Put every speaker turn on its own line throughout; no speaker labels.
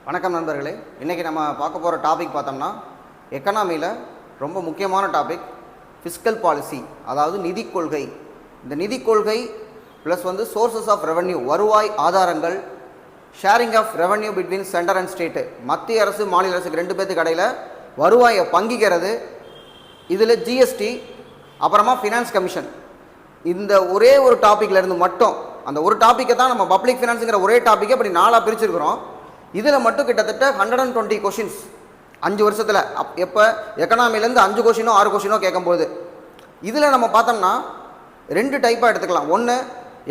வணக்கம் நண்பர்களே. இன்றைக்கி நம்ம பார்க்க போகிற டாபிக் பார்த்தோம்னா எக்கனாமியில் ரொம்ப முக்கியமான டாபிக் ஃபிஸ்கல் பாலிசி, அதாவது நிதி கொள்கை. இந்த நிதி கொள்கை ப்ளஸ் சோர்சஸ் ஆஃப் ரெவன்யூ, வருவாய் ஆதாரங்கள், sharing of revenue between centre and state, மத்திய அரசு மாநில அரசுக்கு ரெண்டு பேருக்கு இடையில் வருவாயை பங்கிக்கிறது, இதில் ஜிஎஸ்டி, அப்புறமா ஃபினான்ஸ் கமிஷன். இந்த ஒரே ஒரு டாப்பிக்லேருந்து மட்டும், அந்த ஒரு டாப்பிக்கை தான் நம்ம பப்ளிக் ஃபினான்ஸுங்கிற ஒரே டாப்பிக்கை அப்படி 4 பிரிச்சிருக்கிறோம். இதில் மட்டும் கிட்டத்தட்ட 120 கொஷின்ஸ் 5 வருஷத்தில். எப்போ எக்கனாமிலேருந்து 5 கொஷினோ 6 கொஷினோ கேட்கும்போது இதில் நம்ம பார்த்தோம்னா 2 டைப்பாக எடுத்துக்கலாம். ஒன்று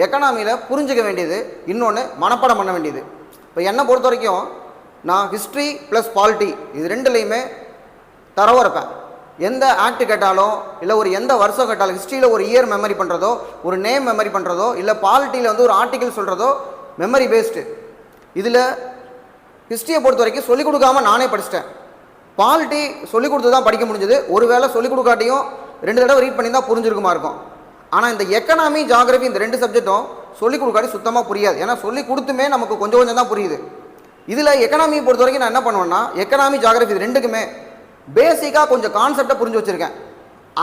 எக்கனாமியில் புரிஞ்சுக்க வேண்டியது, இன்னொன்று மனப்பாடம் பண்ண வேண்டியது. இப்போ என்னை பொறுத்த வரைக்கும் நான் ஹிஸ்ட்ரி ப்ளஸ் பாலிட்டி இது ரெண்டுலேயுமே தரவாக இருப்பேன். எந்த ஆக்ட் கேட்டாலும், இல்லை எந்த வருஷம் கேட்டாலும், ஹிஸ்ட்ரியில் ஒரு இயர் மெமரி பண்ணுறதோ, ஒரு நேம் மெமரி பண்ணுறதோ, இல்லை பாலிட்டியில் ஒரு ஆர்டிகிள் சொல்கிறதோ மெமரி பேஸ்டு. இதில் ஹிஸ்ட்ரியை பொறுத்த வரைக்கும் சொல்லிக் கொடுக்காம நானே படிச்சிட்டேன். பாலிட்டி சொல்லிக் கொடுத்து தான் படிக்க முடிஞ்சது. ஒருவேளை சொல்லிக் கொடுக்காட்டியும் 2 தடவை ரீட் பண்ணி தான் புரிஞ்சிருக்குமா இருக்கும். ஆனால் இந்த எக்கனாமி, ஜாகிரபி இந்த 2 சப்ஜெக்டும் சொல்லிக் கொடுக்காட்டி சுத்தமாக புரியாது. ஏன்னா சொல்லிக் கொடுத்துமே நமக்கு கொஞ்சம் கொஞ்சம் தான் புரியுது. இதில் எக்கனாமியை பொறுத்த வரைக்கும் நான் என்ன பண்ணுவேன்னா, எக்கனாமி, ஜாகிரபி இது ரெண்டுக்குமே பேசிக்காக கொஞ்சம் கான்செப்டை புரிஞ்சு வச்சுருக்கேன்.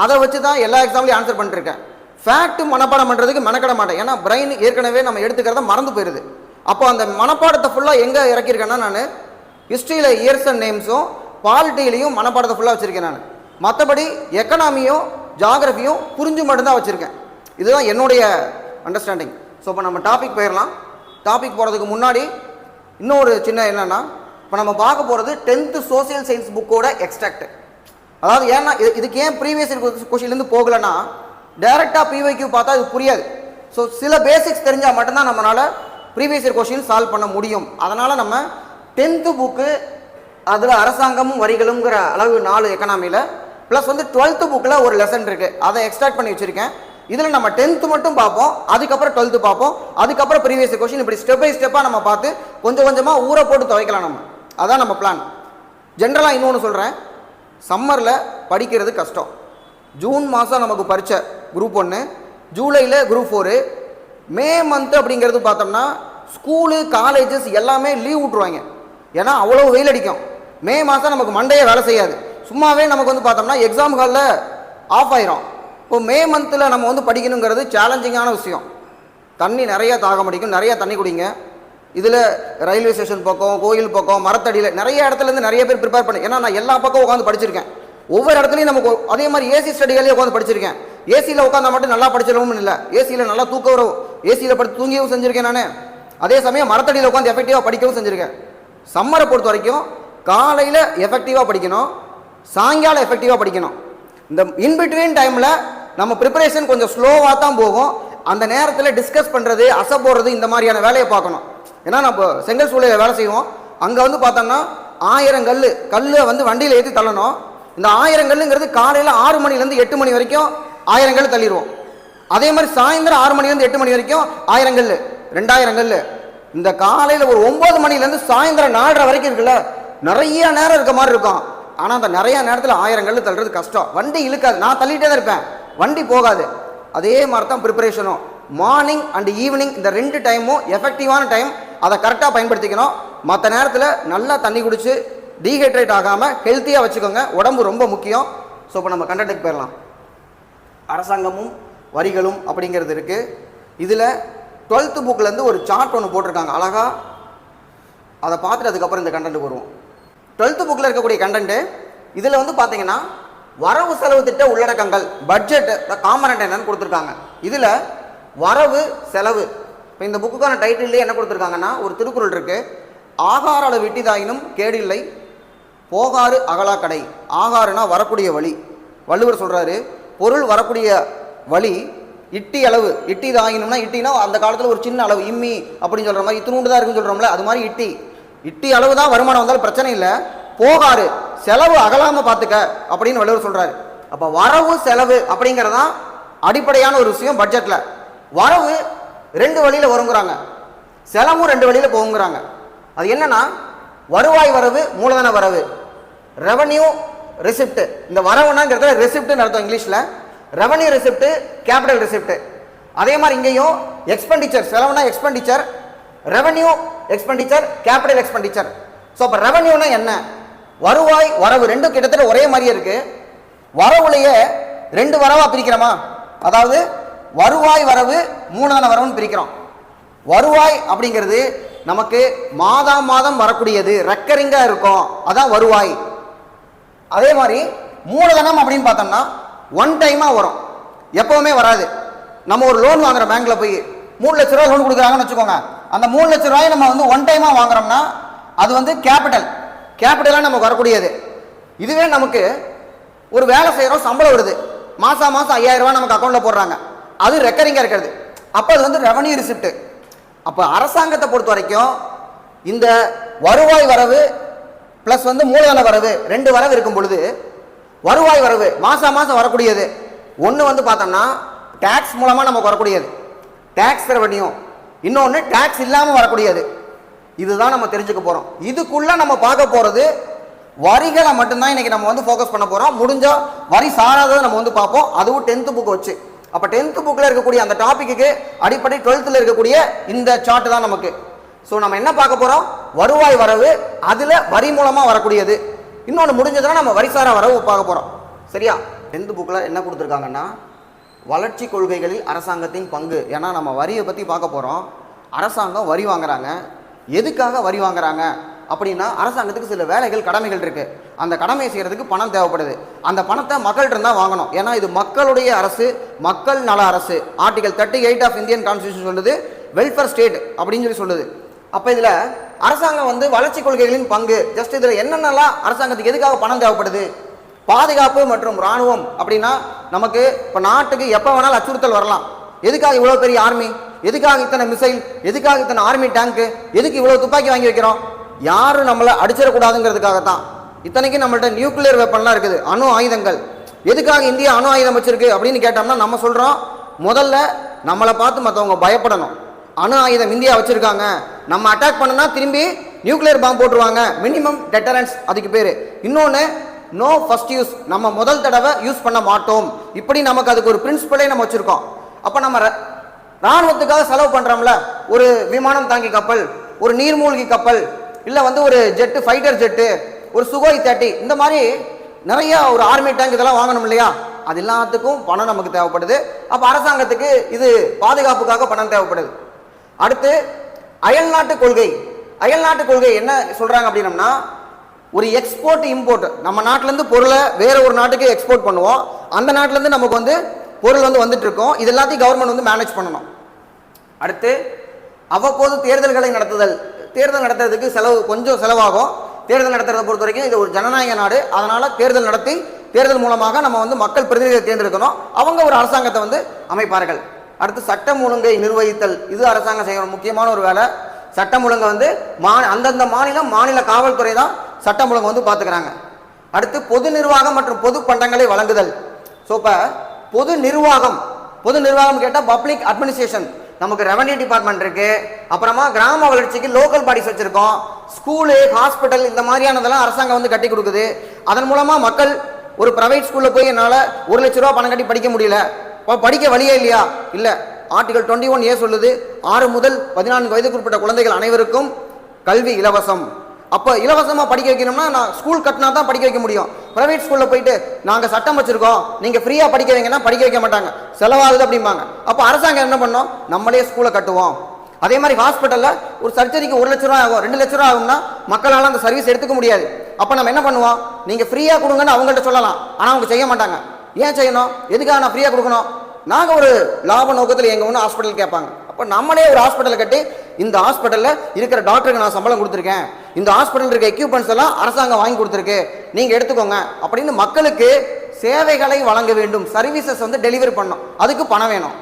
அதை வச்சு தான் எல்லா எக்ஸாம்லையும் ஆன்சர் பண்ணிருக்கேன். ஃபேக்ட் மனப்பாடம் பண்ணுறதுக்கு மெனக்கட மாட்டேன். ஏன்னா பிரெயின் ஏற்கனவே நம்ம எடுத்துக்கிறத மறந்து போயிடுது. அப்போ அந்த மனப்பாடத்தை ஃபுல்லாக எங்கே இறக்கியிருக்கேன்னா, நான் ஹிஸ்ட்ரியில் இயர்ஸ் அண்ட் நேம்ஸும் பாலிட்டிலையும் மனப்பாடத்தை ஃபுல்லாக வச்சுருக்கேன். நான் மற்றபடி எக்கனாமியும் ஜாகிரபியும் புரிஞ்சு மட்டும்தான் வச்சுருக்கேன். இதுதான் என்னுடைய அண்டர்ஸ்டாண்டிங். ஸோ இப்போ நம்ம டாபிக் போயிடலாம். டாபிக் போகிறதுக்கு முன்னாடி இன்னொரு சின்ன என்னென்னா, இப்போ நம்ம பார்க்க போகிறது 10th சோசியல் சயின்ஸ் புக்கோட எக்ஸ்ட்ராக்ட். அதாவது ஏன்னா இதுக்கு ஏன் ப்ரீவியஸ் கொஷின்லேருந்து போகலைன்னா, டைரெக்டாக பிவைக்யூ பார்த்தா இது புரியாது. ஸோ சில பேசிக்ஸ் தெரிஞ்சால் மட்டும்தான் நம்மளால் ப்ரீவியஸ் இயர் கொஷின் சால்வ் பண்ண முடியும். அதனால் நம்ம 10th புக்கு, அதில் அரசாங்கமும் வரிகளுங்கிற அளவு 4 எக்கனாமியில், ப்ளஸ் 12th புக்கில் ஒரு லெசன் இருக்குது, அதை எக்ஸ்ட்ராக்ட் பண்ணி வச்சுருக்கேன். இதில் நம்ம 10th மட்டும் பார்ப்போம், அதுக்கப்புறம் 12th பார்ப்போம், அதுக்கப்புறம் ப்ரீவியஸ் இயர் கொஷின், இப்படி ஸ்டெப் பை ஸ்டெப்பாக நம்ம பார்த்து கொஞ்சம் கொஞ்சமாக ஊற போட்டு துவைக்கலாம். நம்ம அதான் நம்ம பிளான். ஜென்ரலாக இன்னொன்று சொல்கிறேன், சம்மரில் படிக்கிறது கஷ்டம். ஜூன் மாதம் நமக்கு பரீட்சை குரூப் 1, ஜூலையில் குரூப் 4, மே மந்த் அப்படிங்கிறது பார்த்தோம்னா ஸ்கூலு, காலேஜஸ் எல்லாமே லீவ் விட்ருவாங்க. ஏன்னா அவ்வளோ வெயில் அடிக்கும். மே மாதம் நமக்கு மண்டையே வேலை செய்யாது. சும்மாவே நமக்கு பார்த்தோம்னா எக்ஸாம் ஹாலில் ஆஃப் ஆயிரும். இப்போ மே மந்தில் நம்ம படிக்கணுங்கிறது சேலஞ்சிங்கான விஷயம். தண்ணி நிறைய தாகம் அடிக்கும், நிறைய தண்ணி குடிங்க. இதில் ரயில்வே ஸ்டேஷன் பக்கம், கோயில் பக்கம், மரத்தடியில் நிறைய இடத்துலேருந்து நிறைய பேர் ப்ரிப்பேர் பண்ணி, ஏன்னா நான் எல்லா பக்கம் உட்காந்து படிச்சிருக்கேன். ஒவ்வொரு இடத்துலையும் நமக்கு அதே மாதிரி ஏசி ஸ்டடிகளே உட்காந்து படிச்சிருக்கேன். ஏசியில் உட்காந்தா மட்டும் நல்லா படிச்சிடவும் இல்லை, ஏசியில் நல்லா தூக்க வரும், ஏசியில் படி தூங்கியும் செஞ்சுருக்கேன் நான். அதே சமயம் மரத்தடியில் உட்காந்து எஃபெக்டிவாக படிக்கவும் செஞ்சுருக்கேன். சம்மரை பொறுத்த வரைக்கும் காலையில் எஃபெக்டிவாக படிக்கணும், சாயங்காலம் எஃபெக்டிவாக படிக்கணும். இந்த இன்பிட்வீன் டைமில் நம்ம ப்ரிப்பரேஷன் கொஞ்சம் ஸ்லோவாக தான் போகும். அந்த நேரத்தில் டிஸ்கஸ் பண்ணுறது, அசை போடுறது, இந்த மாதிரியான வேலையை பார்க்கணும். ஏன்னா நம்ம செங்கல் சூளையில் வேலை செய்வோம். அங்கே பார்த்தோம்னா 1000 கல் வண்டியில் ஏற்றி தள்ளணும். இந்த 1000 கல்லுங்கிறது காலையில் 6 மணிலேருந்து 8 மணி வரைக்கும் 1000 கல் தள்ளிடுவோம். அதே மாதிரி சாயந்தரம் 6 மணிலேருந்து 8 மணி வரைக்கும் 1000 கல், 2000 கல். இந்த காலையில் ஒரு 9 மணிலேருந்து சாயந்தரம் 4:30 வரைக்கும் இருக்குல்ல, நிறைய நேரம் இருக்க மாதிரி இருக்கும். ஆனால் அந்த நிறைய நேரத்தில் 1000 கல் தள்ளுறது கஷ்டம். வண்டி இழுக்காது, நான் தள்ளிகிட்டே தான் இருப்பேன், வண்டி போகாது. அதே மாதிரி தான் ப்ரிப்பரேஷனும். மார்னிங் அண்ட் ஈவினிங் இந்த 2 டைமும் எஃபெக்டிவான டைம், அதை கரெக்டாக பயன்படுத்திக்கணும். மற்ற நேரத்தில் நல்லா தண்ணி குடிச்சு டீஹைட்ரேட் ஆகாமல் ஹெல்த்தியாக வச்சுக்கோங்க. உடம்பு ரொம்ப முக்கியம். ஸோ இப்போ நம்ம கண்டென்ட்டுக்கு போயிடலாம். அரசாங்கமும் வரிகளும் அப்படிங்கிறது இருக்குது. இதில் 12th புக்கிலேருந்து ஒரு சார்ட் ஒன்று போட்டிருக்காங்க அழகாக. அதை பார்த்துட்டு அதுக்கப்புறம் இந்த கண்டென்ட்டுக்கு வருவோம். 12th புக்கில் இருக்கக்கூடிய கண்டென்ட்டு இதில் பார்த்தீங்கன்னா வரவு செலவு திட்ட உள்ளடக்கங்கள், பட்ஜெட் காம்பனண்ட் என்னன்னு கொடுத்துருக்காங்க. இதில் வரவு செலவு, இப்போ இந்த புக்குக்கான டைட்டில்லே என்ன கொடுத்துருக்காங்கன்னா, ஒரு திருக்குறள் இருக்குது, ஆகார அளவு விட்டிதாயினும் கேடு இல்லை, போகாறு அகலா கடை. ஆகாருனா வரக்கூடிய வழி. வள்ளுவர் சொல்கிறாரு, பொருள் வரக்கூடிய வழி இட்டி அளவு. இட்டி தாயினும்னா, இட்டினா அந்த காலத்தில் ஒரு சின்ன அளவு, இம்மி அப்படின்னு சொல்கிற மாதிரி, இத்தினூண்டு தான் இருக்குன்னு சொல்கிறோம்ல, அது மாதிரி இட்டி அளவு தான் வருமானம் வந்தாலும் பிரச்சனை இல்லை, போகாரு செலவு அகலாமல் பார்த்துக்க அப்படின்னு வள்ளுவர் சொல்கிறாரு. அப்போ வரவு செலவு அப்படிங்கிறதான் அடிப்படையான ஒரு விஷயம். பட்ஜெட்டில் வரவு 2 வழியில் வருங்கிறாங்க, செலவும் 2 வழியில் போகுங்கிறாங்க. அது என்னன்னா, வருவாய் வரவு, மூலதன வரவு, ரெவன்யூ ரெசிப்ட். இந்த வரவுனாங்கிறத ரெசிப்ட்னு அர்த்தம் இங்கிலீஷில். Revenue receipt, capital receipt. அதே மாதிரி இங்கேயும் எக்ஸ்பெண்டிச்சர், செலவுனா expenditure, revenue expenditure, capital expenditure. So அப்போ ரெவன்யூனா என்ன? வருவாய் வரவு ரெண்டும் கிட்டத்தட்ட ஒரே மாதிரியே இருக்கு. வரவுலையே ரெண்டு வரவா பிரிக்கிறோமா? அதாவது வருவாய் வரவு மூலதன வரவுன்னு பிரிக்கிறோம். வருவாய் அப்படிங்கிறது நமக்கு மாதம் மாதம் வரக்கூடியது, ரெக்கரிங்கா இருக்கும், அதான் வருவாய். அதே மாதிரி மூலதனம் அப்படின்னு பார்த்தோம்னா ஒன் டைமா வரும், எப்பவுமே வராது. நம்ம ஒரு லோன் வாங்குற பேங்க்ல போய் 3 லட்ச ரூபாய் லோன் கொடுக்குறாங்கன்னு வச்சுக்கோங்க. அந்த 3 லட்ச ரூபாய் நம்ம வந்து ஒன் டைமா வாங்குறோம்னா அது வந்து கேபிட்டலா நமக்கு வரக்கூடியது. இதுவே நமக்கு ஒரு வேலை செய்யறோம், சம்பளம் வருது, மாசம் 5000 ரூபாய் நமக்கு அக்கௌண்ட்ல போடுறாங்க, அது ரெக்கரிங்கா இருக்கிறது. அப்ப அது வந்து ரெவன்யூ ரிசிப்ட். அப்ப அரசாங்கத்தை பொறுத்த வரைக்கும் இந்த வருவாய் வரவு பிளஸ் வந்து மூலதன வரவு ரெண்டு வரவு இருக்கும் பொழுது, வருவாய் வரவு மாசம் வரக்கூடியது ஒன்று வந்து பார்த்தோம்னா டேக்ஸ் மூலமா நமக்கு வரக்கூடியது, டேக்ஸ் ரெவன்யூ. இன்னொன்று டேக்ஸ் இல்லாமல் வரக்கூடியது. இதுதான் நம்ம தெரிஞ்சுக்க போறோம். இதுக்குள்ள நம்ம பார்க்க போறது வரிகளை மட்டும்தான் இன்னைக்கு நம்ம வந்து ஃபோக்கஸ் பண்ண போறோம். முடிஞ்சா வரி சாராததை நம்ம வந்து பார்ப்போம், அதுவும் 10th புக் வச்சு. அப்ப 10th புக்ல இருக்கக்கூடிய அந்த டாபிக்கு அடிப்படை 12th இருக்கக்கூடிய இந்த சார்ட் தான் நமக்கு. ஸோ நம்ம என்ன பார்க்க போறோம்? வருவாய் வரவு, அதுல வரி மூலமா வரக்கூடியது. இன்னொன்று முடிஞ்சதுன்னா நம்ம வரிசாரா வரவு பார்க்க போறோம். சரியா? 10th புக்ல என்ன கொடுத்துருக்காங்கன்னா வளர்ச்சி கொள்கைகளில் அரசாங்கத்தின் பங்கு. ஏன்னா நம்ம வரியை பத்தி பார்க்க போறோம். அரசாங்கம் வரி வாங்குறாங்க, எதுக்காக வரி வாங்குறாங்க அப்படின்னா அரசாங்கத்துக்கு சில வேலைகள் கடமைகள் இருக்கு. அந்த கடமையை செய்யறதுக்கு பணம் தேவைப்படுது. அந்த பணத்தை மக்கள்கிட்ட இருந்தா வாங்கணும். ஏன்னா இது மக்களுடைய அரசு, மக்கள் நல அரசு. ஆர்டிகல் 38 ஆஃப் இந்தியன் கான்ஸ்டிடியூஷன் சொல்லுது வெல்ஃபேர் ஸ்டேட் அப்படின்னு சொல்லி சொல்லுது. அப்ப இதுல அரசாங்கம் வந்து வளர்ச்சி கொள்கைகளின் பங்கு, ஜஸ்ட் இதுல என்னென்னலாம் அரசாங்கத்துக்கு எதுக்காக பணம் தேவைப்படுது? பாதுகாப்பு மற்றும் ராணுவம் அப்படின்னா நமக்கு இப்ப நாட்டுக்கு எப்ப வேணாலும் அச்சுறுத்தல் வரலாம். எதுக்காக இவ்வளவு பெரிய ஆர்மி? எதுக்காக இத்தனை மிசைல்? எதுக்காக இத்தனை ஆர்மி டேங்க்? எதுக்கு இவ்வளவு துப்பாக்கி வாங்கி வைக்கிறோம்? யாரும் நம்மளை அடிச்சிடக்கூடாதுங்கிறதுக்காகத்தான். இத்தனைக்கு நம்மள்ட்ட நியூக்ளியர் வெப்பன்லாம் இருக்குது, அணு ஆயுதங்கள். எதுக்காக இந்தியா அணு ஆயுதம் வச்சிருக்கு அப்படின்னு கேட்டோம்னா நம்ம சொல்றோம், முதல்ல நம்மளை பார்த்து மற்றவங்க பயப்படணும். அணு ஆயுதம் இந்தியா வச்சிருக்காங்க, நம்ம அட்டாக் பண்ணனா திரும்பி நியூக்ளியர் பாம்பு போட்டுருவாங்க, மினிமம் டெட்டரன்ஸ் அதுக்கு பேரு. இன்னொன்று நோ ஃபர்ஸ்ட் யூஸ், நம்ம முதல் தடவை யூஸ் பண்ண மாட்டோம். இப்படி நமக்கு அதுக்கு ஒரு பிரின்சிபலே நம்ம வச்சிருக்கோம். அப்ப நம்ம ராணுவத்துக்காக செலவு பண்றோம்ல, ஒரு விமானம் தாங்கி கப்பல், ஒரு நீர்மூழ்கி கப்பல், இல்ல வந்து ஒரு ஜெட்டு, ஃபைட்டர் ஜெட்டு, ஒரு சுகோய் 30, இந்த மாதிரி நிறைய ஒரு ஆர்மி டேங்க் இதெல்லாம் வாங்கணும் இல்லையா? அது எல்லாத்துக்கும் பணம் நமக்கு தேவைப்படுது. அப்ப அரசாங்கத்துக்கு இது பாதுகாப்புக்காக பணம் தேவைப்படுது. அடுத்து அயல்நாட்டு கொள்கை. அயல்நாட்டு கொள்கை என்ன சொல்றாங்க அப்படின்னம்னா, ஒரு எக்ஸ்போர்ட் இம்போர்ட், நம்ம நாட்டில இருந்து பொருளை வேற ஒரு நாட்டுக்கு எக்ஸ்போர்ட் பண்ணுவோம், அந்த நாட்டில இருந்து நமக்கு வந்து பொருள் வந்து வந்துட்டு இருக்கோம், இது எல்லாத்தையும் கவர்மெண்ட் வந்து மேனேஜ் பண்ணணும். அடுத்து அவ்வப்போது தேர்தல்களை நடத்துதல். தேர்தல் நடத்துறதுக்கு கொஞ்சம் செலவாகும். தேர்தல் நடத்துறதை பொறுத்த வரைக்கும் இது ஒரு ஜனநாயக நாடு, அதனால தேர்தல் நடத்தி தேர்தல் மூலமாக நம்ம வந்து மக்கள் பிரதிநிதிகளை தேர்ந்தெடுக்கணும், அவங்க ஒரு அரசாங்கத்தை வந்து அமைப்பார்கள். அடுத்து சட்டம் ஒழுங்கை நிர்வகித்தல், இது அரசாங்கம் செய்யற முக்கியமான ஒரு வேலை. சட்டம் ஒழுங்கை வந்து அந்தந்த மாநில காவல்துறை தான் சட்டம் ஒழுங்கு வந்து பார்த்துக்கிறாங்க. அடுத்து பொது நிர்வாகம் மற்றும் பொது பண்டங்களை வழங்குதல். ஸோ இப்போ பொது நிர்வாகம் கேட்டால் பப்ளிக் அட்மினிஸ்ட்ரேஷன். நமக்கு ரெவன்யூ டிபார்ட்மெண்ட் இருக்கு, அப்புறமா கிராம வளர்ச்சிக்கு லோக்கல் பாடிஸ் வச்சிருக்கோம், ஸ்கூலு, ஹாஸ்பிட்டல், இந்த மாதிரியானதெல்லாம் அரசாங்கம் வந்து கட்டி கொடுக்குது. அதன் மூலமா மக்கள் ஒரு பிரைவேட் ஸ்கூல்ல போய் என்னால் 1 லட்ச ரூபா பணம் கட்டி படிக்க முடியல, படிக்க வழியே இல்லையா? இல்ல, ஆர்டிகல் 21A சொல்லுது 6 முதல் 14 வயதுக்குட்பட்ட குழந்தைகள் அனைவருக்கும் கல்வி இலவசம். அப்ப இலவசமா படிக்க வைக்கணும்னா நான் ஸ்கூல் கட்டினா தான் படிக்க வைக்க முடியும். பிரைவேட் ஸ்கூல்ல போயிட்டு நாங்க சட்டம் வச்சிருக்கோம், நீங்க ஃப்ரீயா படிக்க வைங்கன்னா படிக்க வைக்க மாட்டாங்க, செலவாகுது அப்படிம்பாங்க. அப்ப அரசாங்கம் என்ன பண்ணோம்? நம்மளே ஸ்கூலை கட்டுவோம். அதே மாதிரி ஹாஸ்பிட்டல்ல ஒரு சர்ஜரிக்கு 1 லட்ச ரூபா ஆகும், 2 லட்ச ரூபா ஆகும்னா மக்களால அந்த சர்வீஸ் எடுத்துக்க முடியாது. அப்ப நம்ம என்ன பண்ணுவோம்? நீங்க ஃப்ரீயா கொடுங்கன்னு அவங்கள்ட்ட சொல்லலாம், ஆனா அவங்க செய்ய மாட்டாங்க. ஏன் செய்யணும்? எதுக்காக நான் ஃப்ரீயா கொடுக்கணும்? நாங்க ஒரு லாப நோக்கத்தில் எங்க ஒன்று ஹாஸ்பிட்டல் கேட்பாங்க. அப்ப நம்மளே ஒரு ஹாஸ்பிட்டல் கட்டி, இந்த ஹாஸ்பிட்டல்ல இருக்கிற டாக்டருக்கு நான் சம்பளம் கொடுத்துருக்கேன், இந்த ஹாஸ்பிட்டல் இருக்க எக்யூப்மெண்ட்ஸ் எல்லாம் அரசாங்கம் வாங்கி கொடுத்துருக்கு, நீங்க எடுத்துக்கோங்க அப்படின்னு மக்களுக்கு சேவைகளை வழங்க வேண்டும், சர்வீசஸ் வந்து டெலிவரி பண்ணணும், அதுக்கு பணம் வேணும்.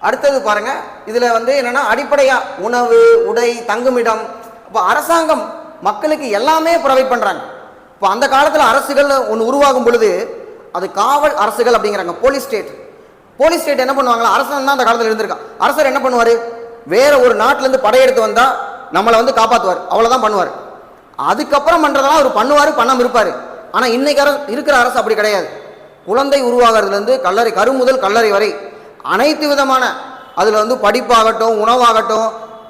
அடுத்தது பாருங்க, இதுல வந்து என்னன்னா அடிப்படையா உணவு, உடை, தங்குமிடம். இப்போ அரசாங்கம் மக்களுக்கு எல்லாமே ப்ரொவைட் பண்றாங்க. இப்போ அந்த காலத்துல அரசுகள் ஒன்று உருவாகும் பொழுது அது காவல் அரசுகள் அப்படிங்கிறாங்க, போலீஸ் ஸ்டேட் என்ன பண்ணுவாங்களா? அரசன் தான் அந்த காலத்தில் இருந்திருக்கான். அரசர் என்ன பண்ணுவாரு? வேற ஒரு நாட்டில இருந்து படையெடுத்து வந்தா நம்மளை வந்து காப்பாற்றுவார், அவ்வளவுதான் பண்ணுவார். அதுக்கப்புறம் பண்றதெல்லாம் அவர் பண்ணுவாரு, பண்ணாம இருப்பாரு. ஆனா இன்னைக்கு இருக்கிற அரசு அப்படி கிடையாது. குழந்தை உருவாகிறதுல இருந்து கரு முதல் கல்லறை வரை அனைத்து விதமான, அதுல வந்து படிப்பாகட்டும், உணவாகட்டும்,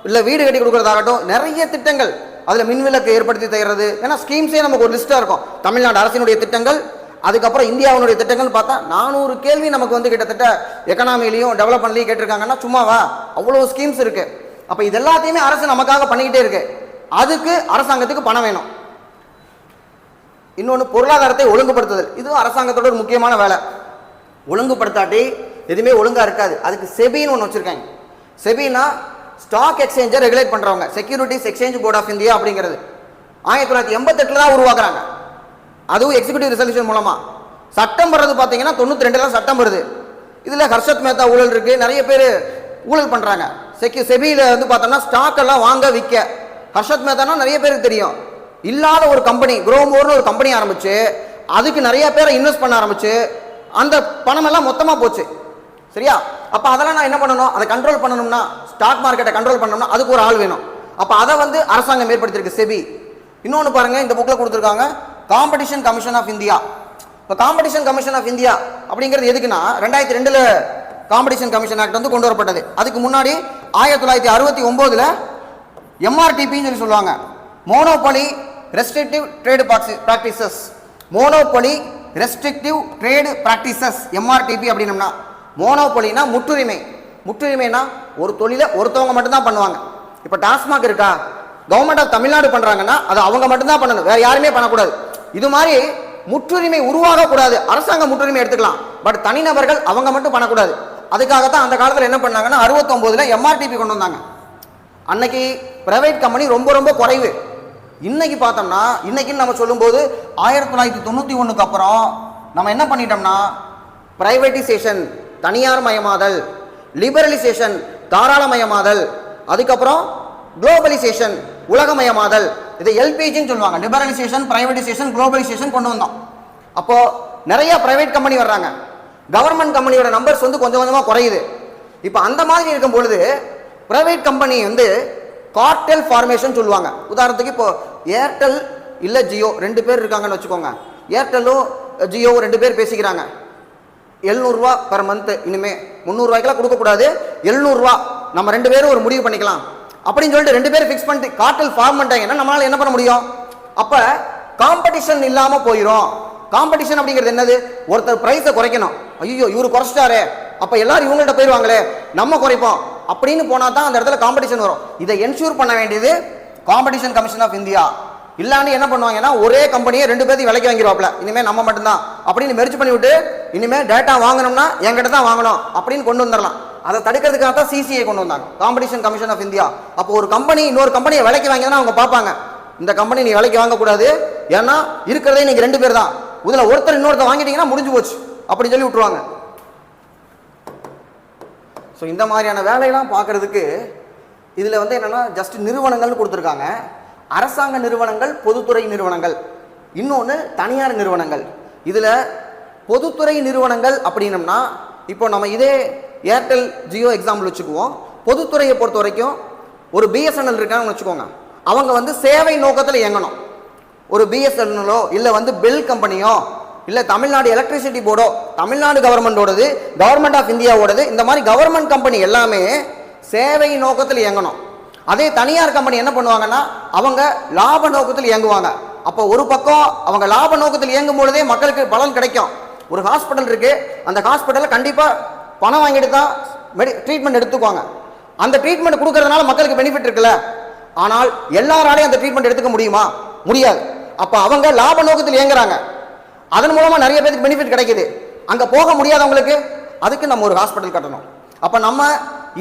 இல்ல வீடு கட்டி கொடுக்கறதாகட்டும், நிறைய திட்டங்கள் அதில் மின்விலக்கு ஏற்படுத்தி தருறது. ஏன்னா ஸ்கீம்ஸே நமக்கு ஒரு லிஸ்ட்டாக இருக்கும். தமிழ்நாடு அரசினுடைய திட்டங்கள், அதுக்கப்புறம் இந்தியாவுடைய திட்டங்கள் பார்த்தா 400 கேள்வி நமக்கு வந்து கிட்டத்தட்ட எக்கனாமிலையும் டெவலப்மெண்ட்லையும் கேட்டிருக்காங்கன்னா சும்மாவா, அவ்வளோ ஸ்கீம்ஸ் இருக்கு. அப்போ இது எல்லாத்தையுமே அரசு நமக்காக பண்ணிக்கிட்டே இருக்கு. அதுக்கு அரசாங்கத்துக்கு பணம் வேணும். இன்னொன்று பொருளாதாரத்தை ஒழுங்குபடுத்துதல், இது அரசாங்கத்தோட ஒரு முக்கியமான வேலை. ஒழுங்குபடுத்தாட்டி எதுவுமே ஒழுங்காக இருக்காது. அதுக்கு செபின்னு ஒன்று வச்சுருக்காங்க. செபினா ஸ்டாக் எக்ஸ்சேஞ்சை ரெகுலேட் பண்ணுறவங்க, securities exchange board of India அப்படிங்கிறது 1988 தான் உருவாக்குறாங்க. அதுவும் எக்ஸிக்யூட்டிவ் ரெசல்யூஷன் மூலமாக. சட்டம் வர்றது பார்த்தீங்கன்னா 92 சட்டம் வருது. இதில் ஹர்ஷத் மேத்தா ஊழல் இருக்குது, நிறைய பேர் ஊழல் பண்ணுறாங்க. செபியில் வந்து பார்த்தோம்னா ஸ்டாக் எல்லாம் வாங்க விற்க ஹர்ஷத் மேத்தானா நிறைய பேருக்கு தெரியும். இல்லாத ஒரு கம்பெனி குரோமோர்னு ஒரு கம்பெனி ஆரம்பிச்சு அதுக்கு நிறைய பேரை இன்வெஸ்ட் பண்ண ஆரம்பிச்சு அந்த பணம் எல்லாம் மொத்தமாக போச்சு. சரியா? அப்போ அதெல்லாம் நான் என்ன பண்ணணும், அதை கண்ட்ரோல் பண்ணணும்னா, ஸ்டாக் மார்க்கெட்டை கண்ட்ரோல் பண்ணணும்னா அதுக்கு ஒரு ஆள் வேணும். அப்போ அதை வந்து அரசாங்கம் ஏற்படுத்தியிருக்கு செபி. இன்னொன்று பாருங்க, இந்த புக்கில் கொடுத்துருக்காங்க காம்படிஷன் கமிஷன் ஆஃப் இந்தியா. இப்போ காம்படிஷன் கமிஷன் ஆஃப் இந்தியா அப்படிங்கிறது எதுக்குன்னா 2002 காம்படிஷன் கமிஷன் ஆக்ட் வந்து கொண்டு வரப்பட்டது. அதுக்கு முன்னாடி 1969 எம்ஆர்டிபின்னு சொல்லி சொல்லுவாங்க, monopoly restrictive trade practices. Monopoly restrictive trade practices MRTP அப்படின்னம்னா, மோனோபொலினா முற்றுரிமை. முற்றுரிமைனா ஒரு தொழிலை ஒருத்தவங்க மட்டும்தான் பண்ணுவாங்க. இப்போ டாஸ்மாக் இருக்கா, கவர்மெண்ட் ஆஃப் தமிழ்நாடு பண்றாங்கன்னா அது அவங்க மட்டும்தான் பண்ணணும், வேற யாருமே பண்ணக்கூடாது. இது மாதிரி முற்றுரிமை உருவாகக்கூடாது. அரசாங்கம் முற்றுரிமை எடுத்துக்கலாம், பட் தனிநபர்கள் அவங்க மட்டும் பண்ணக்கூடாது. அதுக்காகத்தான் அந்த காலத்தில் என்ன பண்ணாங்கன்னா 69 எம்ஆர்டிபி கொண்டு வந்தாங்க. அன்னைக்கு பிரைவேட் கம்பெனி ரொம்ப ரொம்ப குறைவு. இன்னைக்கு பார்த்தோம்னா, இன்னைக்குன்னு நம்ம சொல்லும்போது 1991 அப்புறம் நம்ம என்ன பண்ணிட்டோம்னா பிரைவேட்டைசேஷன், தனியார் மயமாதல், லிபரலைசேஷன், தாராளமயமாதல், அதுக்கப்புறம் குளோபலைசேஷன், உலகமயமாதல். இதை எல்பிஜின்னு சொல்லுவாங்க. லிபரலைசேஷன், பிரைவேடைசேஷன், குளோபலைசேஷன் கொண்டு வந்தோம். அப்போ நிறைய பிரைவேட் கம்பெனி வர்றாங்க, கவர்மெண்ட் கம்பெனியோட நம்பர்ஸ் வந்து கொஞ்சம் கொஞ்சமாக குறையுது. இப்போ அந்த மாதிரி இருக்கும் பொழுது பிரைவேட் கம்பெனி வந்து கார்டெல் ஃபார்மேஷன் சொல்லுவாங்க. உதாரணத்துக்கு இப்போ ஏர்டெல் இல்லை ஜியோ 2 பேர் இருக்காங்கன்னு வச்சுக்கோங்க. ஏர்டெல்லும் ஜியோ 2 பேர் பேசிக்கிறாங்க. 700 ரூபா பெர் மந்த், இனிமே 300 ரூபாய்க்கெல்லாம் கொடுக்கக்கூடாது, 700 ரூபா நம்ம 2 பேரும் ஒரு முடிவு பண்ணிக்கலாம் அப்படின்னு சொல்லிட்டு 2 பேர் ஃபிக்ஸ் பண்ணிட்டு கார்டெல் ஃபார்ம் பண்ணிட்டாங்கன்னா நம்மளால என்ன பண்ண முடியும்? அப்ப காம்படிஷன் இல்லாம போயிடும். காம்படிஷன் அப்படிங்கிறது என்னது? ஒருத்தர் பிரைஸை குறைக்கணும், ஐயோ இவரு குறைச்சிட்டாரே, அப்ப எல்லாரும் இவங்கள்ட்ட போயிடுவாங்களே, நம்ம குறைப்போம் அப்படின்னு போனா தான் அந்த இடத்துல காம்படிஷன் வரும். இதை என்ஷூர் பண்ண வேண்டியது காம்படிஷன் கமிஷன் ஆஃப் இந்தியா. இல்லான்னு என்ன பண்ணுவாங்கன்னா ஒரே கம்பெனியை 2 பேர்த்தையும் விலைக்கு வாங்கிடுவாப்ல, இனிமே நம்ம மட்டும்தான் அப்படின்னு மெர்ஜ் பண்ணி விட்டு இனிமே டேட்டா வாங்கணும்னா என்கிட்ட தான் வாங்கணும் அப்படின்னு கொண்டு வந்துடலாம். அதை தடுக்கிறதுக்காக தான் சிசிஐ கொண்டு வந்தாங்க, காம்படிஷன் கமிஷன் ஆஃப் இந்தியா. அப்போ ஒரு கம்பெனி இன்னொரு கம்பெனியை விலைக்கு வாங்கினா அவங்க பார்ப்பாங்க, இந்த கம்பெனி நீ விலைக்கு வாங்கக்கூடாது, ஏன்னா இருக்கிறதே நீங்க 2 பேர் தான், இதுல ஒருத்தர் இன்னொருத்தர் வாங்கிட்டீங்கன்னா முடிஞ்சு போச்சு அப்படின்னு சொல்லி விட்டுருவாங்க. ஸோ இந்த மாதிரியான வேலையெல்லாம் பார்க்கறதுக்கு இதில் வந்து என்னென்னா ஜஸ்ட் நிறுவனங்கள்னு கொடுத்துருக்காங்க. அரசாங்க நிறுவனங்கள், பொதுத்துறை நிறுவனங்கள், இன்னொன்று தனியார் நிறுவனங்கள். இதில் பொதுத்துறை நிறுவனங்கள் அப்படின்னம்னா இப்போ நம்ம இதே ஏர்டெல் ஜியோ எக்ஸாம்பிள் வச்சுக்குவோம். பொதுத்துறையை பொறுத்த வரைக்கும் ஒரு பிஎஸ்என்எல் இருக்காங்கன்னு வச்சுக்கோங்க, அவங்க வந்து சேவை நோக்கத்தில் இயங்கணும். ஒரு பிஎஸ்என்எல்லோ இல்லை வந்து பெல் கம்பெனியோ இல்லை தமிழ்நாடு எலக்ட்ரிசிட்டி போர்டோ, தமிழ்நாடு கவர்மெண்டோடது, கவர்மெண்ட் ஆஃப் இந்தியாவோடது, இந்த மாதிரி கவர்மெண்ட் கம்பெனி எல்லாமே சேவை நோக்கத்தில் இயங்கணும். அதே தனியார் கம்பெனி என்ன பண்ணுவாங்கன்னா அவங்க லாப நோக்கத்தில் இயங்குவாங்க. அப்போ ஒரு பக்கம் அவங்க லாப நோக்கத்தில் இயங்கும் பொழுதே மக்களுக்கு பலன் கிடைக்கும். ஒரு ஹாஸ்பிட்டல் இருக்கு, அந்த ஹாஸ்பிட்டலில் கண்டிப்பாக பணம் வாங்கிட்டு தான் ட்ரீட்மெண்ட் எடுத்துக்குவாங்க. அந்த ட்ரீட்மெண்ட் கொடுக்கறதுனால மக்களுக்கு பெனிஃபிட் இருக்குல்ல. ஆனால் எல்லாராலையும் அந்த ட்ரீட்மெண்ட் எடுத்துக்க முடியுமா? முடியாது. அப்போ அவங்க லாப நோக்கத்தில் இயங்குறாங்க, அதன் மூலமா நிறைய பேருக்கு பெனிஃபிட் கிடைக்குது. அங்க போக முடியாதவங்களுக்கு அதுக்கு நம்ம ஒரு ஹாஸ்பிட்டல் கட்டணும். அப்ப நம்ம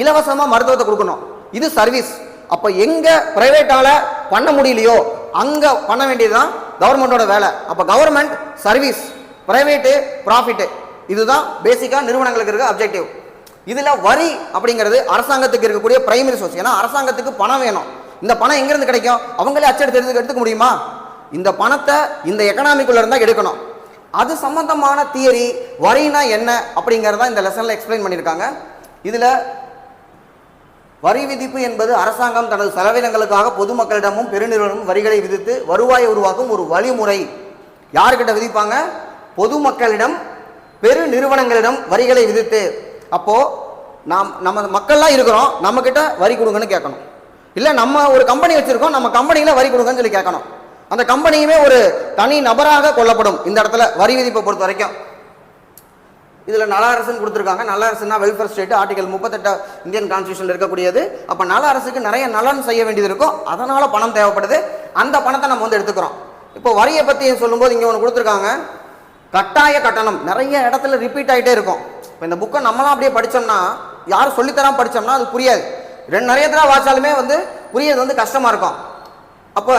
இலவசமா மருத்துவத்தை கொடுக்கணும், இது சர்வீஸ். அப்ப எங்க பிரைவேட்டால பண்ண முடியலையோ அங்க பண்ண வேண்டியதுதான் கவர்மெண்டோட வேலை. அப்ப கவர்மெண்ட் சர்வீஸ், பிரைவேட்டு ப்ராஃபிட், இதுதான் பேசிக்கா நிறுவனங்களுக்கு இருக்க அப்ஜெக்டிவ். இதுல வரி அப்படிங்கிறது அரசாங்கத்துக்கு இருக்கக்கூடிய பிரைமரி சோர்ஸ். ஏன்னா அரசாங்கத்துக்கு பணம் வேணும். இந்த பணம் எங்க இருந்து கிடைக்கும்? அவங்களே அச்சடித்து எடுத்துக்க முடியுமா? இந்த பணத்தை இந்த எக்கனாமிக்குள்ள இருந்தா எடுக்கணும். அது சம்பந்தமான தியரி, வரினா என்ன அப்படிங்கறத இந்த லெசன்ல எக்ஸ்பிளைன் பண்ணியிருக்காங்க. இதுல வரி விதிப்பு என்பது அரசாங்கம் தனது செலவினங்களுக்காக பொதுமக்களிடமும் பெருநிறுவனமும் வரிகளை விதித்து வருவாயை உருவாக்கும் ஒரு வழிமுறை. யாருக்கிட்ட விதிப்பாங்க? பொதுமக்களிடம், பெரு நிறுவனங்களிடம் வரிகளை விதித்து. அப்போ நம்ம மக்கள்லாம் இருக்கிறோம், நம்ம கிட்ட வரி கொடுங்கன்னு கேட்கணும். இல்லை நம்ம ஒரு கம்பெனி வச்சிருக்கோம், நம்ம கம்பெனியில் வரி கொடுங்கன்னு சொல்லி கேட்கணும். அந்த கம்பெனியுமே ஒரு தனி நபராக கொள்ளப்படும் இந்த இடத்துல வரி விதிப்பை பொறுத்த வரைக்கும். இதில் நல அரசுன்னு கொடுத்துருக்காங்க. நல அரசுனா வெல்ஃபேர் ஸ்டேட், ஆர்டிகல் 38 இந்தியன் கான்ஸ்டியூஷனில் இருக்கக்கூடியது. அப்போ நல அரசுக்கு நிறைய நலன் செய்ய வேண்டியது இருக்கும், அதனால் பணம் தேவைப்படுது. அந்த பணத்தை நம்ம வந்து எடுத்துக்கிறோம். இப்போ வரியை பற்றி சொல்லும்போது இங்கே ஒன்று கொடுத்துருக்காங்க, கட்டாய கட்டணம். நிறைய இடத்துல ரிப்பீட் ஆகிட்டே இருக்கும். இப்போ இந்த புக்கை நம்மளாம் அப்படியே படித்தோம்னா, யாரும் சொல்லித்தராமல் படித்தோம்னா அது புரியாது. நிறைய தடவை வாய்ச்சாலுமே வந்து புரியாது வந்து கஷ்டமாக இருக்கும். அப்போ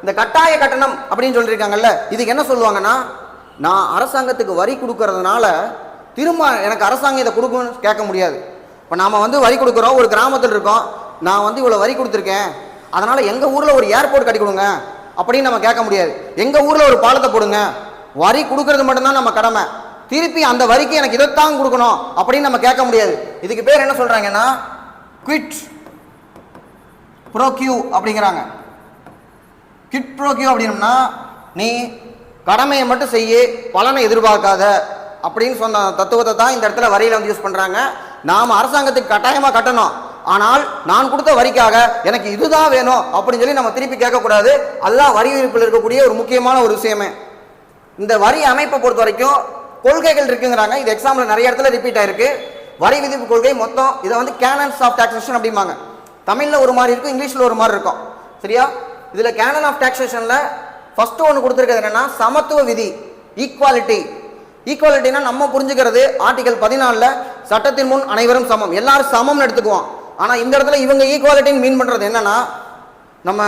இந்த கட்டாய கட்டணம் அப்படின்னு சொல்லியிருக்காங்கல்ல, இதுக்கு என்ன சொல்லுவாங்கன்னா, நான் அரசாங்கத்துக்கு வரி கொடுக்கறதுனால திரும்ப எனக்கு அரசாங்கம் இதை கொடுக்கணும்னு கேட்க முடியாது. இப்போ நாம் வந்து வரி கொடுக்குறோம், ஒரு கிராமத்தில் இருக்கோம், நான் வந்து இவ்வளோ வரி கொடுத்துருக்கேன், அதனால் எங்கள் ஊரில் ஒரு ஏர்போர்ட் கட்டி கொடுங்க அப்படின்னு நம்ம கேட்க முடியாது. எங்கள் ஊரில் ஒரு பாலத்தை போடுங்க, வரி கொடுக்கறது மட்டும்தான் நம்ம கடமை, திருப்பி அந்த வரிக்கு எனக்கு இதைத்தான் கொடுக்கணும் அப்படின்னு நம்ம கேட்க முடியாது. இதுக்கு பேர் என்ன சொல்கிறாங்கன்னா குவிட் ப்ரோக்யூ அப்படிங்கிறாங்க. கிட் ப்ரோக்யூ அப்படின்னா நீ கடமையை மட்டும் செய்ய, பலனை எதிர்பார்க்காத அப்படின்னு சொன்ன தத்துவத்தை தான் இந்த இடத்துல வரியில் வந்து யூஸ் பண்ணுறாங்க. நாம் அரசாங்கத்துக்கு கட்டாயமாக கட்டணும், ஆனால் நான் கொடுத்த வரிக்காக எனக்கு இதுதான் வேணும் அப்படின்னு சொல்லி நம்ம திருப்பி கேட்கக்கூடாது. அதுதான் வரி விதிப்பில் இருக்கக்கூடிய ஒரு முக்கியமான ஒரு விஷயமே. இந்த வரி அமைப்பை பொறுத்த வரைக்கும் கொள்கைகள் இருக்குங்கிறாங்க. இது எக்ஸாம்பிள் நிறைய இடத்துல ரிப்பீட் ஆயிருக்கு. வரி விதிப்பு கொள்கை மொத்தம் இதை வந்து கேனன்ஸ் ஆஃப் டாக்ஸேஷன் அப்படிம்பாங்க. தமிழில் ஒரு மாதிரி இருக்கும், இங்கிலீஷில் ஒரு மாதிரி இருக்கும். சரியா? இதில் கேனன் ஆஃப் டாக்ஸேஷனில் ஃபர்ஸ்ட் ஒன்று கொடுத்துருக்கிறது என்னன்னா சமத்துவ விதி, ஈக்குவாலிட்டி. ஈக்குவாலிட்டினா நம்ம புரிஞ்சுக்கிறது ஆர்டிகல் 14 சட்டத்தின் முன் அனைவரும் சமம், எல்லாரும் சமம்னு எடுத்துக்குவோம். ஆனால் இந்த இடத்துல இவங்க ஈக்குவாலிட்டின்னு மீன் பண்ணுறது என்னன்னா, நம்ம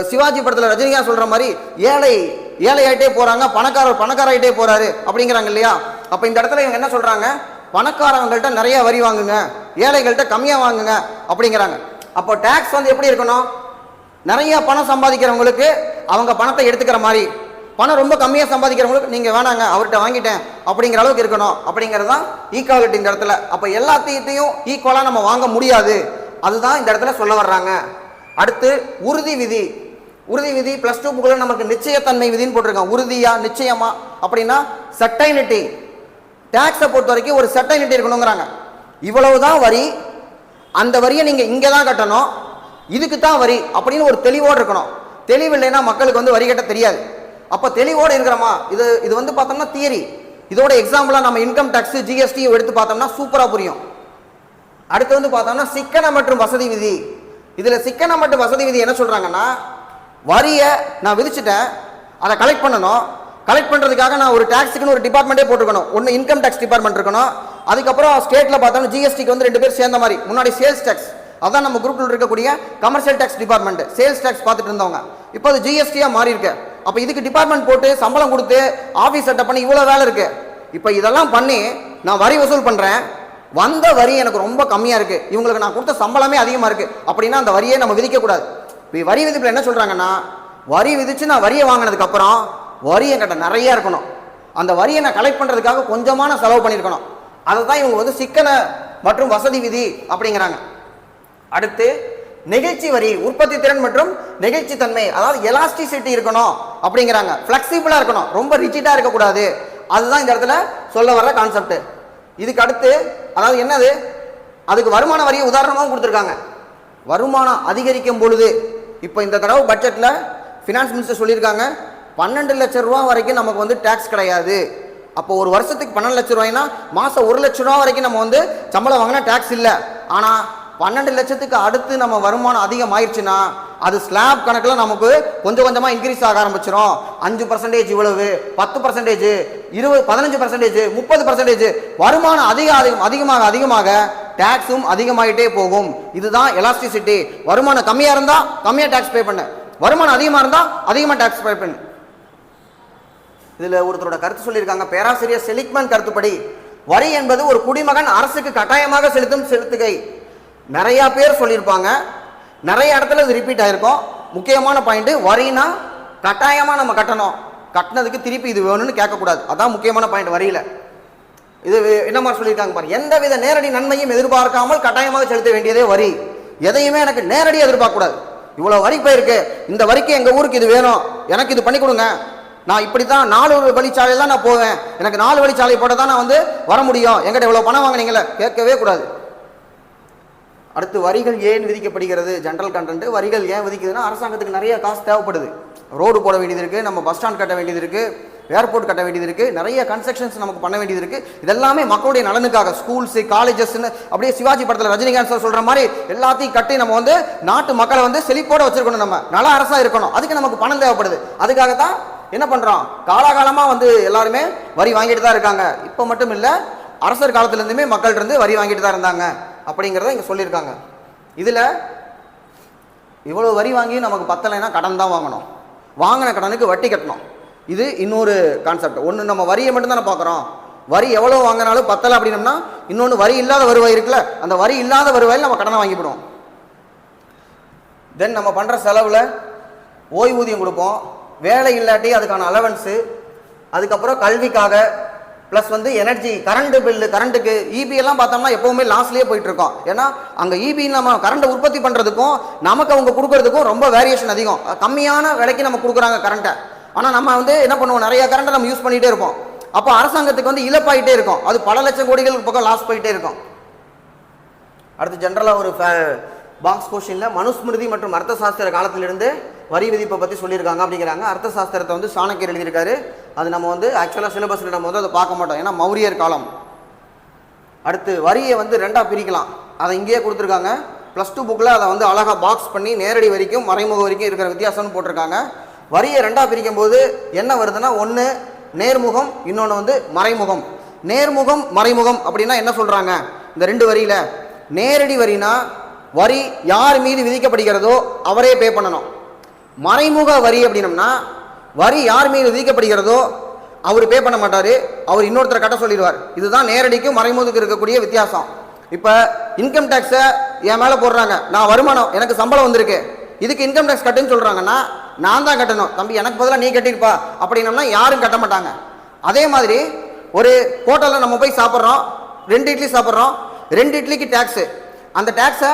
சிவாஜி படத்தில் ரஜினிகாந்த் சொல்கிற மாதிரி ஏழை ஆகிட்டே போகிறாங்க, பணக்கார ஆகிட்டே போகிறாரு அப்படிங்கிறாங்க இல்லையா? அப்போ இந்த இடத்துல இவங்க என்ன சொல்கிறாங்க, பணக்காரங்கள்ட்ட நிறைய வரி வாங்குங்க, ஏழைகள்கிட்ட கம்மியாக வாங்குங்க அப்படிங்கிறாங்க. அப்போ டேக்ஸ் வந்து எப்படி இருக்கணும், நிறைய பணம் சம்பாதிக்கிறவங்களுக்கு அவங்க பணத்தை எடுத்துக்கிற மாதிரி, பணம் ரொம்ப கம்மியாக சம்பாதிக்கிறவங்களுக்கு நீங்கள் வேணாங்க அவர்கிட்ட வாங்கிட்டேன் அப்படிங்கிற அளவுக்கு இருக்கணும் அப்படிங்கிறது தான் ஈக்குவாலிட்டி இந்த இடத்துல. அப்போ எல்லாத்தையும் ஈக்குவலாக நம்ம வாங்க முடியாது, அதுதான் இந்த இடத்துல சொல்ல வர்றாங்க. அடுத்து உறுதி விதி. உறுதி விதி +2 புக்கில் நமக்கு நிச்சயத்தன்மை விதின்னு போட்டிருக்காங்க. உறுதியா நிச்சயமா அப்படின்னா சர்டைனிட்டி. டேக்ஸை பொறுத்த வரைக்கும் ஒரு சர்டைனிட்டி இருக்கணுங்கிறாங்க. இவ்வளவுதான் வரி, அந்த வரியை நீங்கள் இங்கே தான் கட்டணும், இதுக்கு தான் வரி அப்படின்னு ஒரு தெளிவோடு இருக்கணும். தெளிவு இல்லைன்னா மக்களுக்கு வந்து வரி கட்ட தெரியாது. அப்போ தெளிவோடு இருக்கிறோமா, இது வந்து பார்த்தோம்னா தியரி. இதோட எக்ஸாம்பிளாக நம்ம இன்கம் டேக்ஸ், ஜிஎஸ்டி எடுத்து பார்த்தோம்னா சூப்பராக புரியும். அடுத்து வந்து பார்த்தோம்னா சிக்கன மற்றும் வசதி விதி. இதில் சிக்கன மற்றும் வசதி விதி என்ன சொல்கிறாங்கன்னா, வரியை நான் விதிச்சுட்டேன், அதை கலெக்ட் பண்ணணும், கலெக்ட் பண்ணுறதுக்காக நான் ஒரு டேக்ஸுக்குன்னு ஒரு டிபார்ட்மெண்ட்டே போட்டுக்கணும். ஒன்று இன்கம் டேக்ஸ் டிபார்ட்மெண்ட் இருக்கணும், அதுக்கப்புறம் ஸ்டேட்டில் பார்த்தோம்னா ஜிஎஸ்டிக்கு வந்து 2 பேர் சேர்ந்த மாதிரி, முன்னாடி சேல்ஸ் டேக்ஸ், அதான் நம்ம குரூப்பில் இருக்கக்கூடிய commercial tax department, sales tax பார்த்துட்டு இருந்தவங்க, இப்போ அது ஜிஎஸ்டியாக மாறி இருக்கு. அப்போ இதுக்கு டிபார்ட்மெண்ட் போட்டு சம்பளம் கொடுத்து ஆஃபீஸ் செட்டப் பண்ணி இவ்வளோ வேலை இருக்குது. இப்போ இதெல்லாம் பண்ணி நான் வரி வசூல் பண்ணுறேன், வந்த வரி எனக்கு ரொம்ப கம்மியாக இருக்குது, இவங்களுக்கு நான் கொடுத்த சம்பளமே அதிகமாக இருக்குது அப்படின்னா அந்த வரியை நம்ம விதிக்கக்கூடாது. இப்போ வரி விதிப்பில் என்ன சொல்கிறாங்கன்னா, வரி விதித்து நான் வரியை வாங்கினதுக்கப்புறம் வரி என்கிட்ட நிறையா இருக்கணும், அந்த வரியை நான் கலெக்ட் பண்ணுறதுக்காக கொஞ்சமான செலவு பண்ணியிருக்கணும். அதை தான் இவங்க வந்து சிக்கன மற்றும் வசதி விதி அப்படிங்கிறாங்க. அடுத்து நெகிழ்ச்சி வரி, உற்பத்தி திறன் மற்றும் நெகிழ்ச்சி தன்மை, அதாவது எலாஸ்டிசிட்டி இருக்கணும் அப்படிங்கிறாங்க. ஃப்ளெக்சிபிளாக இருக்கணும், ரொம்ப ரிஜிட்டாக இருக்கக்கூடாது. அதுதான் இந்த இடத்துல சொல்ல வர்ற கான்செப்ட். இதுக்கு அடுத்து அதாவது என்னது, அதுக்கு வருமான வரியை உதாரணமாகவும் கொடுத்துருக்காங்க. வருமானம் அதிகரிக்கும் பொழுது, இப்போ இந்த தடவை பட்ஜெட்டில் ஃபினான்ஸ் மினிஸ்டர் சொல்லியிருக்காங்க 12 லட்சம் ரூபா வரைக்கும் நமக்கு வந்து டேக்ஸ் கிடையாது. அப்போ ஒரு வருஷத்துக்கு 12 லட்சம் ரூபாய்னா மாதம் 1 லட்ச ரூபா வரைக்கும் நம்ம வந்து சம்பளம் வாங்கினா டேக்ஸ் இல்லை. ஆனால் 12 லட்சத்துக்கு அடுத்து நம்ம வருமானம் அதிகமாயிருச்சுன்னா அது ஸ்லாப் கணக்கில் நமக்கு கொஞ்சம் கொஞ்சமாக இன்க்ரீஸ் ஆக ஆரம்பிச்சிடும். 5% இவ்வளவு, 10%, 20, 15%, 30%, வருமானம் அதிகமாக டேக்ஸும் அதிகமாகிட்டே போகும். இதுதான் எலாஸ்டிசிட்டி. வருமானம் கம்மியாக இருந்தால் கம்மியாக டேக்ஸ் பே பண்ணு, வருமானம் அதிகமாக இருந்தால் அதிகமாக டேக்ஸ் பே பண்ணு. இதில் ஒருத்தரோட கருத்து சொல்லியிருக்காங்க, பேராசிரியர் செலிக்மன் கருத்துப்படி வரி என்பது ஒரு குடிமகன் அரசுக்கு கட்டாயமாக செலுத்தும் செலுத்துகை. நிறையா பேர் சொல்லியிருப்பாங்க, நிறைய இடத்துல இது ரிப்பீட் ஆகிருக்கும். முக்கியமான பாயிண்ட், வரினா கட்டாயமாக நம்ம கட்டணும், கட்டினதுக்கு திருப்பி இது வேணும்னு கேட்கக்கூடாது. அதான் முக்கியமான பாயிண்ட் வரியில். இது என்ன மாதிரி சொல்லியிருக்காங்க பாரு, எந்தவித நேரடி நன்மையும் எதிர்பார்க்காமல் கட்டாயமாக செலுத்த வேண்டியதே வரி. எதையுமே எனக்கு நேரடியாக எதிர்பார்க்கக்கூடாது. இவ்வளோ வரி போயிருக்கு, இந்த வரிக்கு எங்கள் ஊருக்கு இது வேணும், எனக்கு இது பண்ணி கொடுங்க, நான் இப்படி தான் 4 வழிச்சாலையில் தான் நான் போவேன், எனக்கு 4 வழிச்சாலை போட தான் நான் வந்து வர முடியும், எங்கிட்ட இவ்வளோ பணம் வாங்கினீங்களே கேட்கவே கூடாது. அடுத்து வரிகள் ஏன் விதிக்கப்படுகிறது, ஜென்ரல் கண்டென்ட். வரிகள் ஏன் விதிக்குதுன்னா அரசாங்கத்துக்கு நிறைய காசு தேவைப்படுது. ரோடு போட வேண்டியது இருக்குது, நம்ம பஸ் ஸ்டாண்ட் கட்ட வேண்டியது இருக்குது, ஏர்போர்ட் கட்ட வேண்டியது இருக்குது, நிறைய கன்ஸ்ட்ரக்ஷன்ஸ் நமக்கு பண்ண வேண்டியது இருக்குது. இதெல்லாமே மக்களுடைய நலனுக்காக ஸ்கூல்ஸு காலேஜஸ்ன்னு அப்படியே சிவாஜி படத்தில் ரஜினிகாந்த் சார் சொல்கிற மாதிரி எல்லாத்தையும் கட்டி நம்ம வந்து நாட்டு மக்களை வந்து செழிப்போட வச்சிருக்கணும், நம்ம நல்ல அரசாக இருக்கணும். அதுக்கு நமக்கு பணம் தேவைப்படுது. அதுக்காக தான் என்ன பண்ணுறோம், காலாகாலமாக வந்து எல்லாருமே வரி வாங்கிட்டு தான் இருக்காங்க. இப்போ மட்டும் இல்லை, அரசர் காலத்துலேருந்துமே மக்கள்கிட்ட இருந்து வரி வாங்கிட்டு தான் இருந்தாங்க அப்படிங்கிறத இங்கே சொல்லியிருக்காங்க. இதில் இவ்வளோ வரி வாங்கி நமக்கு பத்தலைன்னா கடன் தான் வாங்கணும், வாங்கின கடனுக்கு வட்டி கட்டணும். இது இன்னொரு கான்செப்ட். ஒன்று நம்ம வரியை மட்டும் தானே பார்க்குறோம், வரி எவ்வளோ வாங்கினாலும் பத்தலை அப்படின்னம்னா இன்னொன்று வரி இல்லாத வருவாய் இருக்குல்ல, அந்த வரி இல்லாத வருவாயில் நம்ம கடனை வாங்கிவிடுவோம். தென் நம்ம பண்ணுற செலவில் ஓய்வூதியம் கொடுப்போம், வேலை இல்லாட்டி அதுக்கான அலவன்ஸு, அதுக்கப்புறம் கல்விக்காக, ப்ளஸ் வந்து எனர்ஜி கரண்ட் பில்லு, கரண்ட்டுக்கு இபி எல்லாம் பார்த்தோம்னா எப்போவுமே லாஸ்ட்லேயே போயிட்டு இருக்கோம். ஏன்னா அங்கே இபி நம்ம கரண்ட்டை உற்பத்தி பண்ணுறதுக்கும் நமக்கு அவங்க கொடுக்குறதுக்கும் ரொம்ப வேரியேஷன் அதிகம். கம்மியான விலைக்கு நம்ம கொடுக்குறாங்க கரண்ட்டை. ஆனால் நம்ம வந்து என்ன பண்ணுவோம், நிறைய கரண்ட்டை நம்ம யூஸ் பண்ணிகிட்டே இருப்போம். அப்போ அரசாங்கத்துக்கு வந்து இழப்பாயிட்டே இருக்கும், அது பல லட்சம் கோடிகளுக்கு பக்கம் லாஸ் போயிட்டே இருக்கும். அடுத்து ஜென்ரலாக ஒரு பாக்ஸ் கொஸ்டினில் மனுஸ்மிருதி மற்றும் அர்த்த சாஸ்திர காலத்திலிருந்து வரி விதிப்பை பற்றி சொல்லியிருக்காங்க அப்படிங்கிறாங்க. அர்த்த சாஸ்திரத்தை வந்து சாணக்கியர் எழுதியிருக்காரு. அது நம்ம வந்து ஆக்சுவலாக சிலபஸில் நம்ம வந்து அதை பார்க்க மாட்டோம், ஏன்னா மௌரியர் காலம். அடுத்து வரியை வந்து ரெண்டாக பிரிக்கலாம், அதை இங்கேயே கொடுத்துருக்காங்க. +2 புக்கில் அதை வந்து அழகாக பாக்ஸ் பண்ணி நேரடி வரிக்கும் மறைமுக வரிக்கும் இருக்கிற வித்தியாசம்னு போட்டிருக்காங்க. வரியை ரெண்டாக பிரிக்கும் போது என்ன வருதுன்னா, ஒன்று நேர்முகம், இன்னொன்று வந்து மறைமுகம். நேர்முகம் மறைமுகம் அப்படின்னா என்ன சொல்கிறாங்க, இந்த ரெண்டு வரியில் நேரடி வரினா வரி யார் மீது விதிக்கப்படுகிறதோ அவரே பே பண்ணணும். மறைமுக வரி அப்படின்னம்னா வரி யார் மீது விதிக்கப்படுகிறதோ அவர் பே பண்ண மாட்டார், அவர் இன்னொருத்தரை கட்ட சொல்லிடுவார். இதுதான் நேரடிக்கும் மறைமுகத்துக்கு இருக்கக்கூடிய வித்தியாசம். இப்போ இன்கம் டேக்ஸை என் மேலே போடுறாங்க, நான் வருமானம் எனக்கு சம்பளம் வந்திருக்கு, இதுக்கு இன்கம் டேக்ஸ் கட்டுன்னு சொல்கிறாங்கன்னா நான் தான் கட்டணும், தம்பி எனக்கு பதிலாக நீ கட்டிருப்பா அப்படின்னம்னா யாரும் கட்ட மாட்டாங்க. அதே மாதிரி ஒரு ஹோட்டலில் நம்ம போய் சாப்பிட்றோம், 2 இட்லி சாப்பிட்றோம், 2 இட்லிக்கு டேக்ஸு, அந்த டேக்ஸை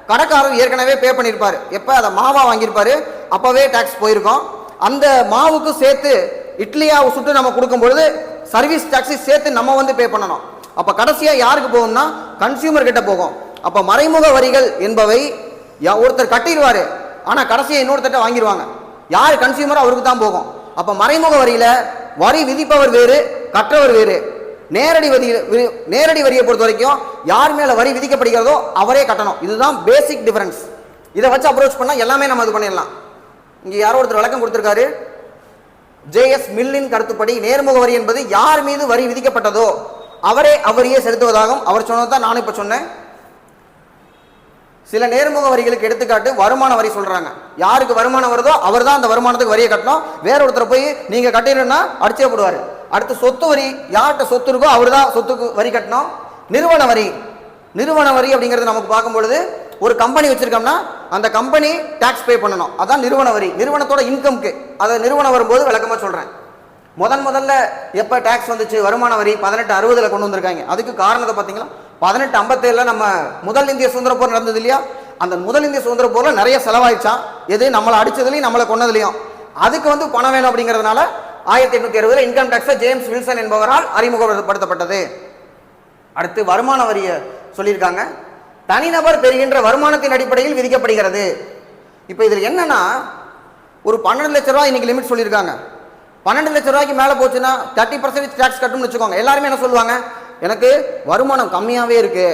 கடைக்காரர் ஏற்கனவே பே பண்ணியிருப்பார். எப்போ அதை மாவாக வாங்கியிருப்பார் அப்போவே டேக்ஸ் போயிருக்கோம். அந்த மாவுக்கு சேர்த்து இட்லியாக சுட்டு நம்ம கொடுக்கும்பொழுது சர்வீஸ் டேக்ஸை சேர்த்து நம்ம வந்து பே பண்ணணும். அப்போ கடைசியாக யாருக்கு போகும்னா கன்சியூமர் கிட்ட போகும். அப்போ மறைமுக வரிகள் என்பவை ஒருத்தர் கட்டிடுவார், ஆனால் கடைசியாக இன்னொருத்தட்ட வாங்கிடுவாங்க. யார் கன்சியூமரோ அவருக்கு தான் போகும். அப்போ மறைமுக வரியில் வரி விதிப்பவர் வேறு, கற்றவர் வேறு. நேரடி வரியை பொறுத்த வரைக்கும் யார் மேலே வரி விதிக்கப்படுகிறதோ அவரே கட்டணும். இதுதான் பேசிக் டிஃபரன்ஸ். இதை வச்சு அப்ரோச் பண்ணால் எல்லாமே நம்ம இது பண்ணிடலாம். இங்கே யாரோ ஒருத்தர் விளக்கம் கொடுத்துருக்காரு. JS மில்லின் கருத்துப்படி நேர்முக வரி என்பது யார் மீது வரி விதிக்கப்பட்டதோ அவரையே செலுத்துவதாகும். அவர் சொன்னது தான் நானும் இப்போ சொன்னேன். சில நேர்முக வரிகளுக்கு எடுத்துக்காட்டு வருமான வரி சொல்றாங்க. யாருக்கு வருமானம் வருதோ அவர் தான் அந்த வருமானத்துக்கு வரியை கட்டணும். வேற ஒருத்தர் போய் நீங்க கட்டினா அடிச்சே போடுவாரு. அடுத்து சொத்து வரி, யார்கிட்ட சொத்து இருக்கோ அவர் தான் சொத்துக்கு வரி கட்டணும். நிறுவன வரி அப்படிங்கிறது நமக்கு பார்க்கும்பொழுது ஒரு கம்பெனி வச்சிருக்கோம்னா அந்த கம்பெனி டாக்ஸ் பே பண்ணணும், அதான் நிறுவன வரி. நிறுவனத்தோட இன்கம்க்கு அதை நிறுவனம் வரும்போது விளக்கமா சொல்றேன். முதல்ல எப்போ டாக்ஸ் வந்துச்சு, வருமான வரி 1860 கொண்டு வந்திருக்காங்க. அதுக்கு காரணத்தை பார்த்தீங்களா, 1857 நம்ம முதல் இந்திய சுதந்திர போர் நடந்தது இல்லையா, அந்த முதல் இந்திய சுதந்திர போரில் நிறைய செலவாயிடுச்சான். எது நம்மளை அடிச்சதுலையும் நம்மளை கொண்டதுலையும். அதுக்கு வந்து பணம் வேணும் அப்படிங்கிறதுனால 1860 இன்கம் டாக்ஸை ஜேம்ஸ் வில்சன் என்பவரால் அறிமுகப்படுத்தப்பட்டது. அடுத்து வருமான வரியை சொல்லியிருக்காங்க. தனிநபர் பெறுகின்ற வருமானத்தின் அடிப்படையில் விதிக்கப்படுகிறது. இப்போ இதில் என்னன்னா, ஒரு 12 லட்ச ரூபாய் இன்னைக்கு லிமிட் சொல்லியிருக்காங்க. 12 லட்ச ரூபாய்க்கு மேலே போச்சுன்னா 30% டாக்ஸ் கட்டும்னு வச்சுக்கோங்க. எல்லாருமே என்ன சொல்லுவாங்க, எனக்கு வருமானம் கம்மியாகவே இருக்கு,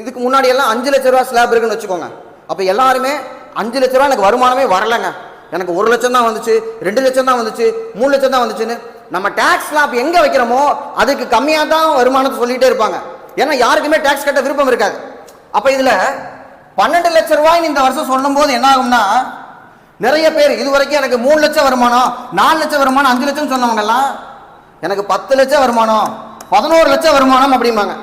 இதுக்கு முன்னாடி எல்லாம் 5 லட்ச ரூபா ஸ்லாப் இருக்குன்னு வச்சுக்கோங்க. அப்போ எல்லாருமே 5 லட்ச ரூபா எனக்கு வருமானமே வரலைங்க, எனக்கு 1 லட்சம் தான் வந்துச்சு, 2 லட்சம் தான் வந்துச்சு, 3 லட்சம் தான் வந்துச்சுன்னு நம்ம டாக்ஸ் ஸ்லாப் எங்கே வைக்கிறோமோ அதுக்கு கம்மியாக தான் வருமானத்தை சொல்லிகிட்டே இருப்பாங்க. ஏன்னா யாருக்குமே டாக்ஸ் கட்ட விருப்பம் இருக்காது. அப்போ இதில் 12 லட்ச ரூபாய்னு இந்த வருஷம் சொல்லும் போது என்ன ஆகும்னா, நிறைய பேர் இது வரைக்கும் எனக்கு 3 லட்சம் வருமானம், 4 லட்சம் வருமானம், 5 லட்சம் சொன்னவங்க எல்லாம் எனக்கு 10 லட்சம் வருமானம், 11 லட்சம் வருமானம் அப்படிம்பாங்க.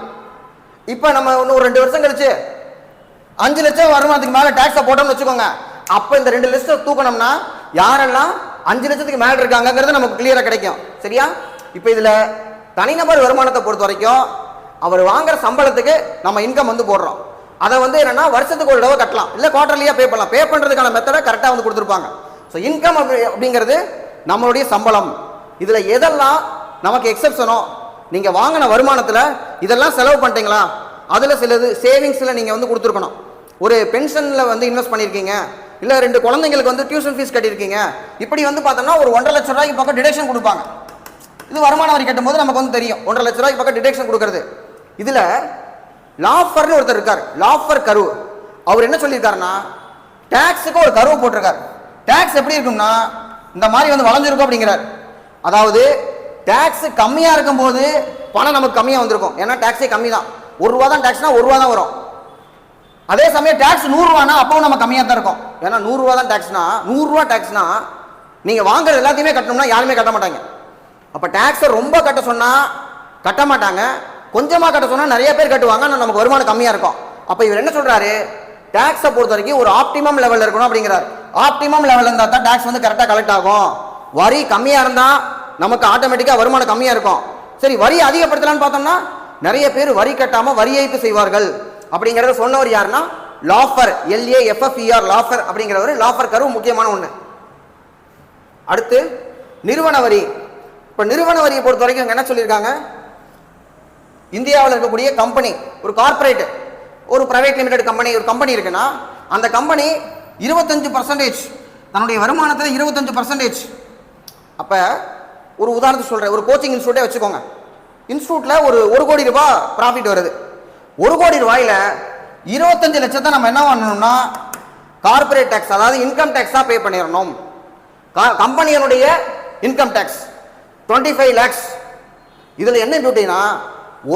இப்போ நம்ம இன்னும் ஒரு 2 வருஷம் கழிச்சு 5 லட்சம் வருமானத்துக்கு மேலே டாக்ஸை போட்டோம்னு வச்சுக்கோங்க. அப்போ இந்த 2 லிஸ்ட்டை தூக்கணும்னா யாரெல்லாம் 5 லட்சத்துக்கு மேலே இருக்காங்கிறது நமக்கு கிளியராக கிடைக்கும். சரியா? இப்போ இதில் தனிநபர் வருமானத்தை பொறுத்த வரைக்கும் அவர் வாங்குற சம்பளத்துக்கு நம்ம இன்கம் வந்து போடுறோம். அதை வந்து என்னன்னா வருஷத்துக்கு ஒரு தடவை கட்டலாம், இல்லை குவார்டர்லியாக பே பண்ணலாம். பே பண்ணுறதுக்கான மெத்தடை கரெக்டாக வந்து கொடுத்துருப்பாங்க. ஸோ இன்கம் அப்படிங்கிறது நம்மளுடைய சம்பளம். இதில் எதெல்லாம் நமக்கு எக்ஸப்ஷனோ, நீங்கள் வாங்கின வருமானத்தில் இதெல்லாம் செலவு பண்ணிட்டீங்களா, அதில் சிலது சேவிங்ஸில் நீங்கள் வந்து கொடுத்துருக்கணும். ஒரு பென்ஷனில் வந்து இன்வெஸ்ட் பண்ணியிருக்கீங்க, இல்லை 2 குழந்தைங்களுக்கு வந்து டியூஷன் ஃபீஸ் கட்டியிருக்கீங்க, இப்படி வந்து பார்த்தோம்னா ஒரு 1.5 லட்ச ரூபாய்க்கு பக்கம் டிடக்ஷன் கொடுப்பாங்க. இது வருமான வரி கட்டும்போது நமக்கு வந்து தெரியும் 1.5 லட்ச ரூபாய்க்கு பக்கம் டிடக்ஷன் கொடுக்கறது. இதில் லாஃபர்னு ஒருத்தர் இருக்கார், லாஃபர் கரு. அவர் என்ன சொல்லியிருக்காருன்னா டேக்ஸுக்கு ஒரு கருவு போட்டிருக்காரு. டேக்ஸ் எப்படி இருக்கும்னா இந்த மாதிரி வந்து வளைஞ்சிருக்கும் அப்படிங்கிறார். அதாவது டேக்ஸ் கம்மியாக இருக்கும்போது பணம் நமக்கு கம்மியாக வந்திருக்கும், ஏன்னா டேக்ஸே கம்மி தான். 1 ரூபா தான் டேக்ஸ்னா 1 ரூபா தான் வரும். அதே சமயம் டேக்ஸ் 100 ரூபானா அப்பவும் நம்ம கம்மியாக தான் இருக்கும், ஏன்னா 100 ரூபா தான் டேக்ஸ்னா 100 ரூபா டேக்ஸ்னா நீங்கள் வாங்குறது எல்லாத்தையுமே கட்டணும்னா யாருமே கட்ட மாட்டாங்க. அப்போ டேக்ஸை ரொம்ப கட்ட சொன்னால் கட்ட மாட்டாங்க, கொஞ்சமாக கட்ட சொன்னால் நிறைய பேர் கட்டுவாங்க, ஆனால் நமக்கு வருமானம் கம்மியாக இருக்கும். அப்போ இவர் என்ன சொல்கிறாரு, டேக்ஸை பொறுத்த வரைக்கும் ஒரு ஆப்டிமம் லெவலில் இருக்கணும் அப்படிங்கிறார். ஆப்டிமம் லெவலில் இருந்தால் தான் டேக்ஸ் வந்து கரெக்டாக கலெக்ட் ஆகும். வரி கம்மியாக இருந்தால் நமக்கு ஆட்டோமேட்டிக்காக வருமானம் கம்மியாக இருக்கும். சரி, வரி அதிகப்படுத்தலான்னு பார்த்தோம்னா நிறைய பேர் வரி கட்டாமல் வரி ஏய்ப்பு செய்வார்கள் அப்படிங்கிறத சொன்னவர் யாருன்னா லாஃபர், LAFFER, லாஃபர் அப்படிங்கிறவர். லாஃபர் கரு முக்கியமான ஒன்று. அடுத்து நிறுவன வரி. இப்போ நிறுவன வரியை பொறுத்த வரைக்கும் என்ன சொல்லியிருக்காங்க, இந்தியாவில் இருக்கக்கூடிய கம்பெனி, ஒரு கார்பரேட், ஒரு பிரைவேட் லிமிடெட் கம்பெனி, ஒரு கம்பெனி இருக்குன்னா அந்த கம்பெனி 25% தன்னுடைய வருமானத்தில் 25%. அப்போ ஒரு உதாரணத்துக்கு சொல்கிறேன், ஒரு கோச்சிங் இன்ஸ்டியூட்டே வச்சுக்கோங்க. இன்ஸ்டியூட்டில் ஒரு 1 கோடி ரூபாய் ப்ராஃபிட் வருது. 1 கோடி ரூபாயில் 25 லட்சத்தை நம்ம என்ன பண்ணணும்னா கார்பரேட் டேக்ஸ், அதாவது இன்கம் டேக்ஸ் தான் பே பண்ணிடணும். கம்பெனியினுடைய இன்கம் டேக்ஸ் 25 லேக்ஸ். இதில் என்ன டியூட்டினா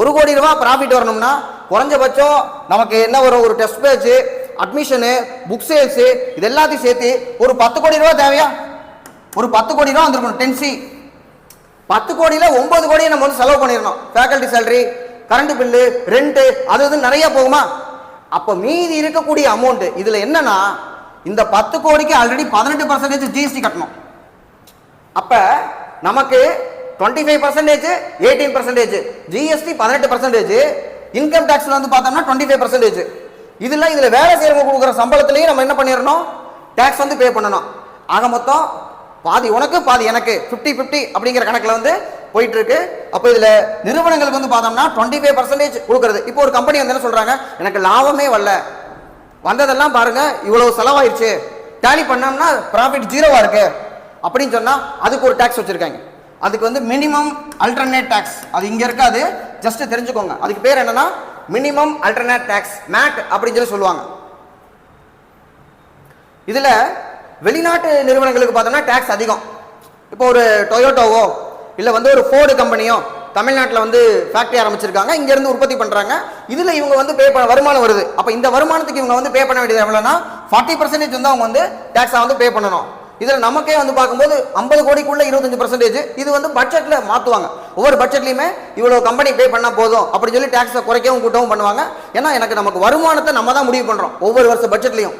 1 கோடி ரூபாய் ப்ராஃபிட் வரணும்னா குறைஞ்சபட்சம் நமக்கு என்ன வரும், ஒரு test page, admission, book sales, இது எல்லாத்தையும் சேர்த்து ஒரு 10 கோடி ரூபா தேவையா? ஒரு 10 கோடி ரூபா வந்துருக்கணும். 10C 10 கோடியில் 9 கோடியை நம்ம வந்து செலவு பண்ணிடணும். Faculty salary, current bill, rent, அது இது நிறைய போகுமா? அப்போ மீதி இருக்கக்கூடிய அமௌண்ட் இதில் என்னன்னா இந்த 10 கோடிக்கு ஆல்ரெடி 18% ஜிஎஸ்டி கட்டணும். அப்போ நமக்கு 25%, 18%, ஜிஎஸ்டி 18%, இன்கம் டேக்ஸ்ல வந்து பார்த்தோம்னா 25%. இதில் வேலை செய்யறவங்க கொடுக்குற சம்பளத்திலையும் நம்ம என்ன பண்ணிடணும், டேக்ஸ் வந்து பே பண்ணணும். ஆக மொத்தம் பாதி உனக்கு பாதி எனக்கு 50-50 அப்படிங்கிற கணக்கில் வந்து போயிட்டு இருக்கு. அப்போ இதில் நிறுவனங்களுக்கு வந்து பார்த்தோம்னா 25% கொடுக்குறது. இப்போ ஒரு கம்பெனி வந்து என்ன சொல்றாங்க, எனக்கு லாபமே வரல, வந்ததெல்லாம் பாருங்க இவ்வளவு செலவாயிருச்சு, டேலி பண்ணோம்னா ப்ராஃபிட் 0வா இருக்கு அப்படின்னு சொன்னா அதுக்கு ஒரு டேக்ஸ் வச்சிருக்காங்க. அதுக்கு வந்து மினிமம் அல்டர்னேட் டேக்ஸ், அது இங்க இருக்காது, ஜஸ்ட் தெரிஞ்சுக்கோங்க. அதுக்கு பேர் என்னன்னா மினிமம் அல்டர்னேட் டேக்ஸ், மேட் அப்படின்னு சொல்லி சொல்லுவாங்க. இதுல வெளிநாட்டு நிறுவனங்களுக்கு பார்த்தோம்னா டேக்ஸ் அதிகம். இப்போ ஒரு டொயோட்டோவோ இல்லை வந்து ஒரு ஃபோர்டு கம்பெனியோ தமிழ்நாட்டில் வந்து ஃபேக்டரி ஆரம்பிச்சிருக்காங்க, இங்கேருந்து உற்பத்தி பண்ணுறாங்க. இதில் இவங்க வந்து வருமானம் வருது. அப்போ இந்த வருமானத்துக்கு இவங்க வந்து பே பண்ண வேண்டியது எவ்வளோனா 40% வந்து அவங்க வந்து டேக்ஸாக வந்து பே பண்ணணும். இதில் நமக்கே வந்து பார்க்கும்போது 50 கோடிக்குள்ள 25%. இது வந்து பட்ஜெட்டில் மாற்றுவாங்க. ஒவ்வொரு பட்ஜெட்லையுமே இவ்வளோ கம்பெனி பே பண்ணால் போதும் அப்படின்னு சொல்லி டேக்ஸை குறைக்கவும் கூட்டவும் பண்ணுவாங்க. ஏன்னா நமக்கு வருமானத்தை நம்ம தான் முடிவு பண்ணுறோம் ஒவ்வொரு வருஷ பட்ஜெட்லையும்.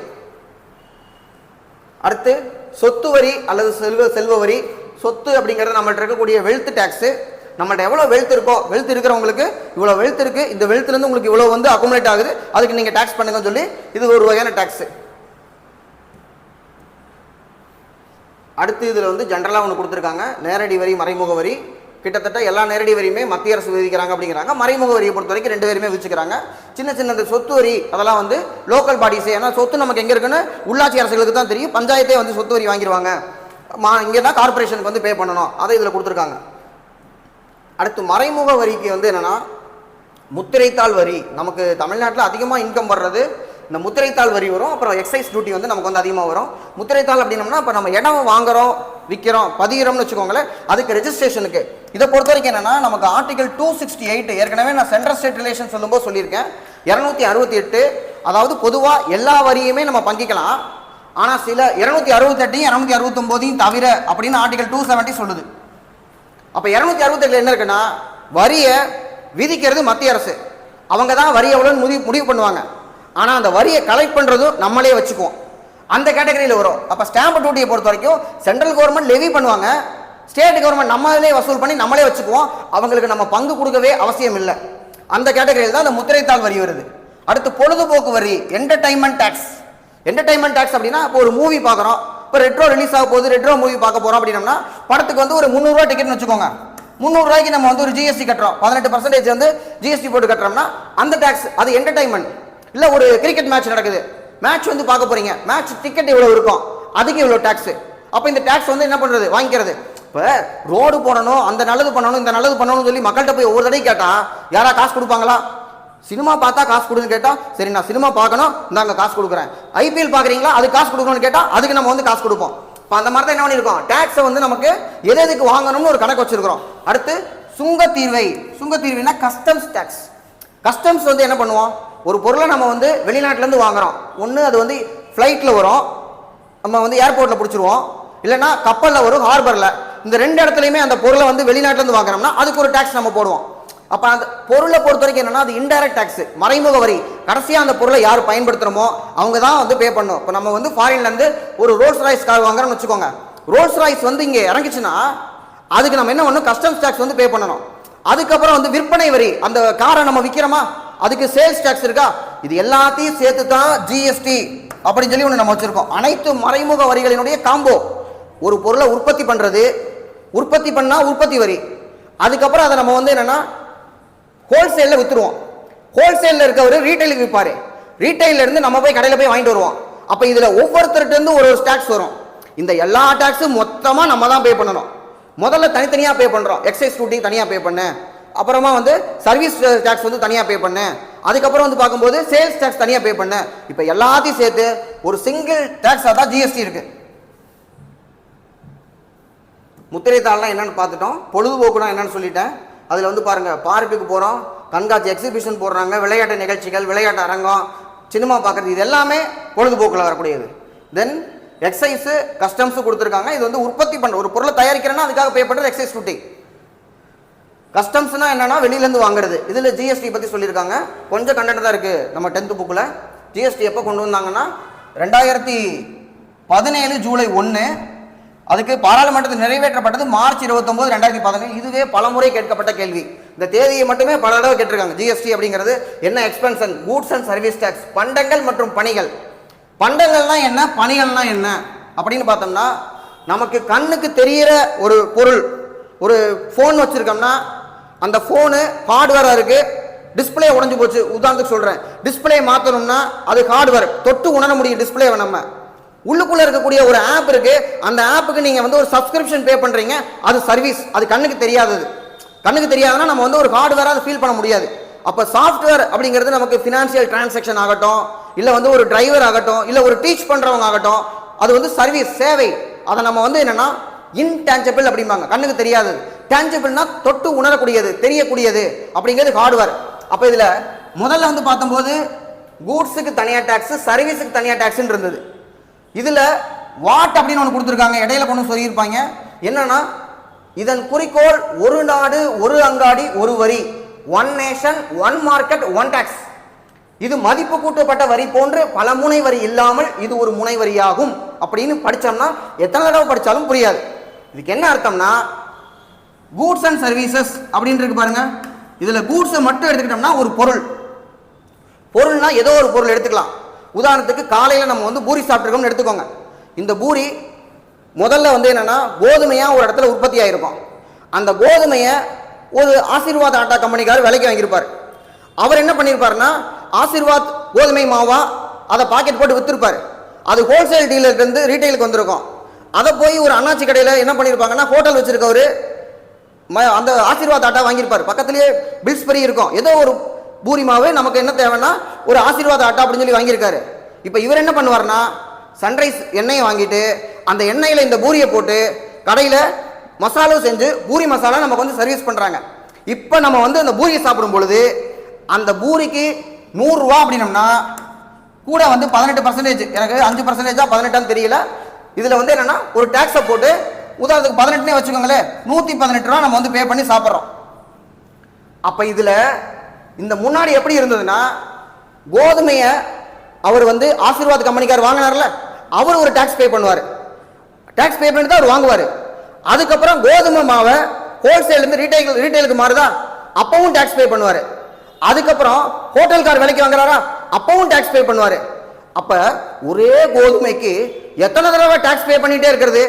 அடுத்து சொத்து வரி அல்லது செல்வ வரி. சொத்து அப்படிங்கிறது நம்மள்ட்ட இருக்கக்கூடிய வெல்த் டேக்ஸு. நம்மள்ட்ட எவ்வளோ வெல்த் இருக்கோ, வெல்த் இருக்கிறவங்களுக்கு இவ்வளோ வெல்த் இருக்குது, இந்த வெல்த்லேருந்து உங்களுக்கு இவ்வளோ வந்து அக்குமுலேட் ஆகுது, அதுக்கு நீங்கள் டேக்ஸ் பண்ணுங்கன்னு சொல்லி இது ஒரு வகையான டேக்ஸு. அடுத்து இதில் வந்து ஜென்ரலாக ஒன்று கொடுத்துருக்காங்க, நேரடி வரி, மறைமுக வரி. கிட்டத்தட்ட எல்லா நேரடி வரியுமே மத்திய அரசு விதிக்கிறாங்க அப்படிங்கிறாங்க. மறைமுக வரியை பொறுத்த வரைக்கும் 2 பேருமே விதிச்சுக்கிறாங்க. சின்ன சின்ன இந்த சொத்து வரி அதெல்லாம் வந்து லோக்கல் பாடிஸே, ஏன்னா சொத்து நமக்கு எங்கே இருக்குன்னு உள்ளாட்சி அரசுகளுக்கு தான் தெரியும். பஞ்சாயத்தே வந்து சொத்து வரி வாங்கிடுவாங்க, இங்கே தான் கார்பரேஷனுக்கு வந்து பே பண்ணணும், அதை இதில் கொடுத்துருக்காங்க. அடுத்து மறைமுக வரிக்கு வந்து என்னென்னா முத்திரைத்தாள் வரி. நமக்கு தமிழ்நாட்டில் அதிகமாக இன்கம் வர்றது இந்த முத்திரைத்தாள் வரி வரும். அப்புறம் எக்ஸைஸ் டியூட்டி வந்து நமக்கு வந்து அதிகமாக வரும். முத்திரைத்தாள் அப்படின்னம்னா இப்போ நம்ம இடம் வாங்குறோம், விற்கிறோம், பதிகிறோம்னு வச்சுக்கோங்களேன், அதுக்கு ரெஜிஸ்ட்ரேஷனுக்கு. இதை பொறுத்த வரைக்கும் என்னன்னா நமக்கு ஆர்டிகல் 268, ஏற்கனவே நான் சென்ட்ரல் ஸ்டேட் ரிலேஷன் சொல்லும்போது சொல்லியிருக்கேன், 268, அதாவது பொதுவாக எல்லா வரியுமே நம்ம பங்கிக்கலாம். ஆனால் சில 268, 269 தவிர அப்படின்னு ஆர்டிகல் 270 சொல்லுது. அப்போ 268 என்ன இருக்குன்னா வரியை விதிக்கிறது மத்திய அரசு, அவங்க தான் வரி எவ்வளோன்னு முடிவு பண்ணுவாங்க. ஆனால் அந்த வரியை கலெக்ட் பண்ணுறதும் நம்மளே வச்சுக்குவோம், அந்த கேட்டகரியில் வரும். அப்போ ஸ்டாம்ப் டியூட்டியை பொறுத்த வரைக்கும் சென்ட்ரல் கவர்மெண்ட் லெவி பண்ணுவாங்க, ஸ்டேட் கவர்மெண்ட் நம்மளே வசூல் பண்ணி நம்மளே வச்சுக்குவோம், அவங்களுக்கு நம்ம பங்கு கொடுக்கவே அவசியம் இல்லை. அந்த கேட்டகரியில் தான் அந்த முத்திரைத்தாள் வரி வருது. அடுத்து பொழுதுபோக்கு வரி, என்டர்டைன்மெண்ட் டேக்ஸ். என்டர்டைன்மெண்ட் டேக்ஸ் அப்படின்னா இப்போ ஒரு மூவி பார்க்குறோம், இப்போ ரெட்ரோ ரிலீஸ் ஆக போகுது, ரெட்ரோ மூவி பார்க்க போகிறோம் அப்படின்னா படத்துக்கு வந்து ஒரு 300 ரூபா டிக்கெட்னு வச்சுக்கோங்க. 300 ரூபாய்க்கு நம்ம வந்து ஒரு ஜிஎஸ்டி கட்டுறோம், 18% வந்து ஜிஎஸ்டி போட்டு கட்டுறோம்னா அந்த டேக்ஸ் அது என்டர்டைன்மெண்ட். இல்லை ஒரு கிரிக்கெட் மேட்ச் நடக்குது, மேட்ச் வந்து பார்க்க போறீங்க, மேட்ச் டிக்கெட் இவ்வளவு இருக்கும், அதுக்கு இவ்வளவு டாக்ஸ். அப்ப இந்த டாக்ஸ் வந்து என்ன பண்றது, வாங்கிக்கிறது. இப்ப ரோடு போடணும், அந்த நல்லது பண்ணணும், இந்த நல்லது பண்ணணும்னு சொல்லி மக்கள்கிட்ட போய் ஒவ்வொரு தடவை கேட்டா யாரா காசு கொடுப்பாங்களா? சினிமா பார்த்தா காசு கொடுன்னு கேட்டா, சரி நான் சினிமா பார்க்கணும், இந்தாங்க காசு கொடுக்குறேன். ஐபிஎல் பாக்குறீங்களா, அது காசு கொடுக்கணும்னு கேட்டா அதுக்கு நம்ம வந்து காசு கொடுப்போம். அந்த மாதிரி தான் என்ன பண்ணிருக்கோம், டாக்ஸை வந்து நமக்கு எது எதுக்கு வாங்கணும்னு ஒரு கணக்கு வச்சிருக்கிறோம். அடுத்து சுங்கத்தீர்வை. சுங்கத்தீர்வைனா கஸ்டம்ஸ் டாக்ஸ். கஸ்டம்ஸ் வந்து என்ன பண்ணுவோம், ஒரு பொருளை நம்ம வந்து வெளிநாட்டுல இருந்து வாங்குறோம். ஒன்று அது வந்து ஃப்ளைட்ல வரும், நம்ம வந்து ஏர்போர்ட்ல பிடிச்சிருவோம், இல்லைன்னா கப்பல்ல வரும், ஹார்பர்ல. இந்த ரெண்டு இடத்துலையுமே அந்த பொருளை வந்து வெளிநாட்டுல இருந்து வாங்குறோம்னா அதுக்கு ஒரு டாக்ஸ் நம்ம போடுவோம். அப்ப அந்த பொருளை பொறுத்த வரைக்கும் என்னன்னா அது இன்டைரக்ட் டாக்ஸ், மறைமுக வரி. கடைசியா அந்த பொருளை யார் பயன்படுத்துறோமோ அவங்க தான் வந்து பே பண்ணணும். இப்போ நம்ம வந்து ஃபாரின்ல இருந்து ஒரு ரோல்ஸ் ராய்ஸ் கார் வாங்குறோம்னு வச்சுக்கோங்க, ரோல்ஸ் ராய்ஸ் வந்து இங்க இறங்கிச்சுன்னா அதுக்கு நம்ம என்ன பண்ணணும், கஸ்டம்ஸ் டாக்ஸ் வந்து பே பண்ணணும். அதுக்கப்புறம் வந்து விற்பனை வரி, அந்த காரை நம்ம விற்கிறோமா அதுக்கு சேல்ஸ் டாக்ஸ் இருக்கா, இது எல்லாத்தையும் சேர்த்து தான் ஜிஎஸ்டி அப்படின்னு சொல்லி ஒன்று நம்ம வச்சிருக்கோம். அனைத்து மறைமுக வரிகளினுடைய காம்போ. ஒரு பொருளை உற்பத்தி பண்றது, உற்பத்தி பண்ணா உற்பத்தி வரி, அதுக்கப்புறம் அதை நம்ம வந்து என்னன்னா ஹோல்சேல்ல வித்துருவோம். ஹோல்சேல்ல இருக்கவர் ரீட்டைலுக்கு விற்பாரு, ரீட்டைல இருந்து நம்ம போய் கடையில் போய் வாங்கிட்டு வருவோம். அப்ப இதுல ஒவ்வொருத்தருட்டு இருந்து ஒரு டாக்ஸ் வரும். இந்த எல்லா டாக்ஸும் மொத்தமா நம்ம தான் பே பண்ணணும். முதல்ல தனித்தனியா பே பண்றோம், எக்ஸைஸ் டியூட்டி தனியா பே பண்ணு, அப்புறமா வந்து சர்வீஸ் டாக்ஸ் வந்து தனியா பே பண்ணு, அதுக்கப்புறம் வந்து பார்க்கும்போது சேல்ஸ் டாக்ஸ் தனியா பே பண்ணு. இப்ப எல்லாத்தையும் சேர்த்து ஒரு சிங்கிள் டாக்ஸா தான் ஜிஎஸ்டி இருக்கு. முத்திரை தாள்னா என்னன்னு பார்த்துட்டோம், பொழுதுபோக்குனா என்னன்னு சொல்லிட்டேன். அதுல வந்து பாருங்க, பார்க்குக்கு போறோம், கண்காட்சி எக்ஸிபிஷன் போடுறாங்க, விளையாட்டு நிகழ்ச்சிகள், விளையாட்டு அரங்கம், சினிமா பார்க்கறது, இது எல்லாமே பொழுதுபோக்கில் வரக்கூடியது. தென் எக்ஸைஸ் கஸ்டம்ஸ் கொடுத்துருக்காங்க. இது வந்து உற்பத்தி பண்ற ஒரு பொருளை தயாரிக்கிறேன்னா அதுக்காக பே பண்றது எக்ஸைஸ் டியூட்டி. கஸ்டம்ஸ்னா என்னன்னா வெளியில இருந்து வாங்குறது. இதுல ஜிஎஸ்டி பத்தி சொல்லியிருக்காங்க, கொஞ்சம் கண்டென்ட் தான் இருக்கு நம்ம 10th புக்ல. ஜிஎஸ்டி எப்போ கொண்டு வந்தாங்கன்னா 2017 ஜூலை 1, அதுக்கு பாராளுமன்றத்தில் நிறைவேற்றப்பட்டது மார்ச் 29, 2017. இதுவே பலமுறை கேட்கப்பட்ட கேள்வி. இந்த தேதியை மட்டுமே பல தடவை கேட்டிருக்காங்க. ஜிஎஸ்டி அப்படிங்கிறது என்ன, எக்ஸ்பென்ஷன், கூட்ஸ் அண்ட் சர்வீஸ் டாக்ஸ், பண்டங்கள் மற்றும் பணிகள். பண்டங்கள்னா என்ன, பணிகள்னா என்ன அப்படின்னு பார்த்தோம்னா, நமக்கு கண்ணுக்கு தெரிகிற ஒரு பொருள், ஒரு ஃபோன் வச்சிருக்கோம்னா அந்த ஃபோனு ஹார்ட்வேரா இருக்கு, டிஸ்பிளே உடைஞ்சு போச்சு, உதாரணத்துக்கு சொல்றேன், டிஸ்பிளே மாற்றணும்னா அது ஹார்ட்வேர், தொட்டு உணர முடியும் டிஸ்பிளேவை. நம்ம உள்ளுக்குள்ள இருக்கக்கூடிய ஒரு ஆப் இருக்கு, அந்த ஆப்புக்கு நீங்க வந்து ஒரு சப்ஸ்கிரிப்ஷன் பே பண்றீங்க, அது சர்வீஸ், அது கண்ணுக்கு தெரியாதது. கண்ணுக்கு தெரியாதுன்னா நம்ம வந்து ஒரு ஹார்ட்வேரா அதை ஃபீல் பண்ண முடியாது. அப்ப சாஃப்ட்வேர் அப்படிங்கிறது நமக்கு ஃபினான்சியல் டிரான்சாக்ஷன் ஆகட்டும், இல்ல வந்து ஒரு டிரைவர் ஆகட்டும், இல்ல ஒரு டீச் பண்றவங்க ஆகட்டும், அது வந்து சர்வீஸ், சேவை. அதை நம்ம வந்து என்னன்னா இன்டான்ஜிபிள் அப்படிம்பாங்க, கண்ணுக்கு தெரியாதது. டான்ஜிபிள்னா தொட்டு உணரக்கூடியது, தெரியக்கூடியது அப்படிங்கிறது ஹார்ட்வேர். அப்ப இதுல முதல்ல வந்து பார்த்தம்போது கூட்ஸுக்கு தனியா டாக்ஸ், சர்வீஸுக்கு தனியா டாக்ஸ் இருந்தது. இதுல வாட் அப்படின்னு ஒன்று கொடுத்துருக்காங்க, இடையில கொண்டு சொல்லியிருப்பாங்க. என்னன்னா இதன் குறிக்கோள் ஒரு நாடு ஒரு அங்காடி ஒரு வரி, one nation one market one tax. இது மதிப்பு கூட்டப்பட்ட வரி போன்று பல முனை வரி இல்லாமல் இது ஒரு முனை வரியாகும் அப்படின்னு படிச்சோம்னா எத்தனை தடவை படிச்சாலும் புரியாது. இதுக்கு என்ன அர்த்தம்னா, கூட்ஸ் அண்ட் சர்வீசஸ் அப்படின்னு இருக்கு பாருங்க. இதுல கூட்ஸை மட்டும் எடுத்துக்கிட்டோம்னா ஒரு பொருள், பொருள்னா ஏதோ ஒரு பொருள் எடுத்துக்கலாம். உதாரணத்துக்கு காலையில் நம்ம வந்து பூரி சாப்பிட்ருக்கோம்னு எடுத்துக்கோங்க. இந்த பூரி முதல்ல வந்து என்னன்னா கோதுமையா ஒரு இடத்துல உற்பத்தி ஆயிருக்கும். அந்த கோதுமையை ஒரு ஆசீர்வாத் ஆட்டா கம்பெனிக்காரர் விலைக்கு வாங்கியிருப்பார். அவர் என்ன பண்ணியிருப்பாருன்னா ஆசீர்வாத் கோதுமை மாவா அதை பாக்கெட் போட்டு வித்துருப்பாரு. அது ஹோல்சேல் டீலருக்கு இருந்து ரீட்டைலுக்கு வந்திருக்கும். அதை போய் ஒரு அண்ணாச்சி கடையில் என்ன பண்ணியிருப்பாங்கன்னா ஹோட்டல் வச்சிருக்கவர் அந்த ஆசீர்வாத் ஆட்டா வாங்கியிருப்பார். பக்கத்திலேயே பில்ஸ்பரி இருக்கும். ஏதோ ஒரு பூரி மாவு நமக்கு என்ன தேவைன்னா ஒரு ஆசீர்வாத ஆட்டா அப்படின்னு சொல்லி வாங்கியிருக்காரு. இப்போ இவர் என்ன பண்ணுவார்னா சன்ரைஸ் எண்ணெயை வாங்கிட்டு அந்த எண்ணெயில் இந்த பூரியை போட்டு கடையில் மசாலா செஞ்சு பூரி மசாலா நமக்கு வந்து சர்வீஸ் பண்ணுறாங்க. இப்போ நம்ம வந்து அந்த பூரியை சாப்பிடும் பொழுது அந்த பூரிக்கு 100 ரூபா அப்படின்னம்னா கூட வந்து 18%, எனக்கு 5% 18 தெரியல. இதில் வந்து என்னன்னா ஒரு டாக்ஸை போட்டு உதாரணத்துக்கு 18 வச்சுக்கோங்களேன், 118 ரூபா நம்ம வந்து பே பண்ணி சாப்பிட்றோம். அப்போ இதில் இந்த முன்னாடி எப்படி இருந்ததுன்னா கோதுமையை அவர் வந்து ஆசீர்வாத் கம்பெனிக்கார் வாங்கினார்ல, அவர் ஒரு டாக்ஸ் பே பண்ணுவார். டாக்ஸ் பே பண்ணி தான் அவர் வாங்குவார். அதுக்கப்புறம் கோதுமை மாவை ஹோல்சேலேருந்து ரீட்டைலுக்கு மாறுதா, அப்பவும் டாக்ஸ் பே பண்ணுவார். அதுக்கப்புறம் ஹோட்டல்கார் விலைக்கு வாங்குறாரா, அப்பவும் டாக்ஸ் பே பண்ணுவார். அப்ப ஒரே கோதுமைக்கு எத்தனை தடவை டாக்ஸ் பே பண்ணிட்டே இருக்கிறது?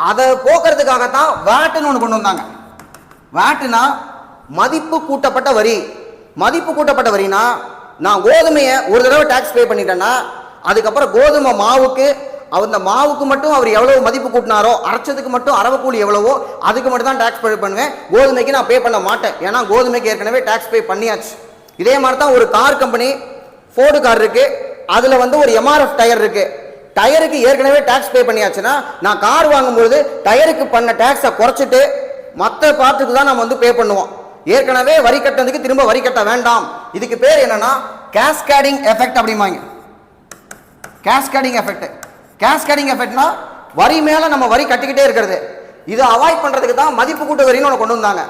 அதை போக்குறதுக்காகத்தான் வேட்னு ஒன்று கொண்டு வந்தாங்க. வேட்னா மதிப்பு கூட்டப்பட்ட வரி. மதிப்பு கூட்டப்பட்ட வரினா நான் கோதுமையை ஒரு தடவை டாக்ஸ் பே பண்ணிட்டேன்னா அதுக்கப்புறம் கோதுமை மாவுக்கு அந்த மாவுக்கு மட்டும் அவர் எவ்வளவு மதிப்பு கூட்டினாரோ, அரைச்சதுக்கு மட்டும் அரவை கூலி எவ்வளவோ அதுக்கு மட்டும் தான் டாக்ஸ் பே பண்ணுவேன். கோதுமைக்கு நான் பே பண்ண மாட்டேன், ஏன்னா கோதுமைக்கு ஏற்கனவே டாக்ஸ் பே பண்ணியாச்சு. இதே மாதிரி தான் ஒரு கார் கம்பெனி, ஃபோர்டு கார் இருக்கு, அதுல வந்து ஒரு எம்ஆர்எஃப் டயர் இருக்கு. டயருக்கு ஏற்கனவே டாக்ஸ் பே பண்ணியாச்சுன்னா நான் கார் வாங்கும்போது டயருக்கு பண்ண டாக்ஸை குறைச்சிட்டு மற்ற பார்ட்டுக்கு தான் நம்ம வந்து பே பண்ணுவோம். ஏற்கனவே வரி கட்டதுக்கு திரும்ப வரி கட்ட வேண்டாம். இதுக்கு பேர் என்னன்னா கேஸ்கேடிங் எஃபெக்ட் அப்படிமாங்க. Cascading effect. கேஸ்கேடிங் எஃபெக்ட்னா வரி மேல நம்ம வரி கட்டிக்கிட்டே இருக்கிறது. இதை அவாய்ட் பண்றதுக்கு தான் மதிப்பு கூட்டு வரின்னு ஒன்று கொண்டு வந்தாங்க,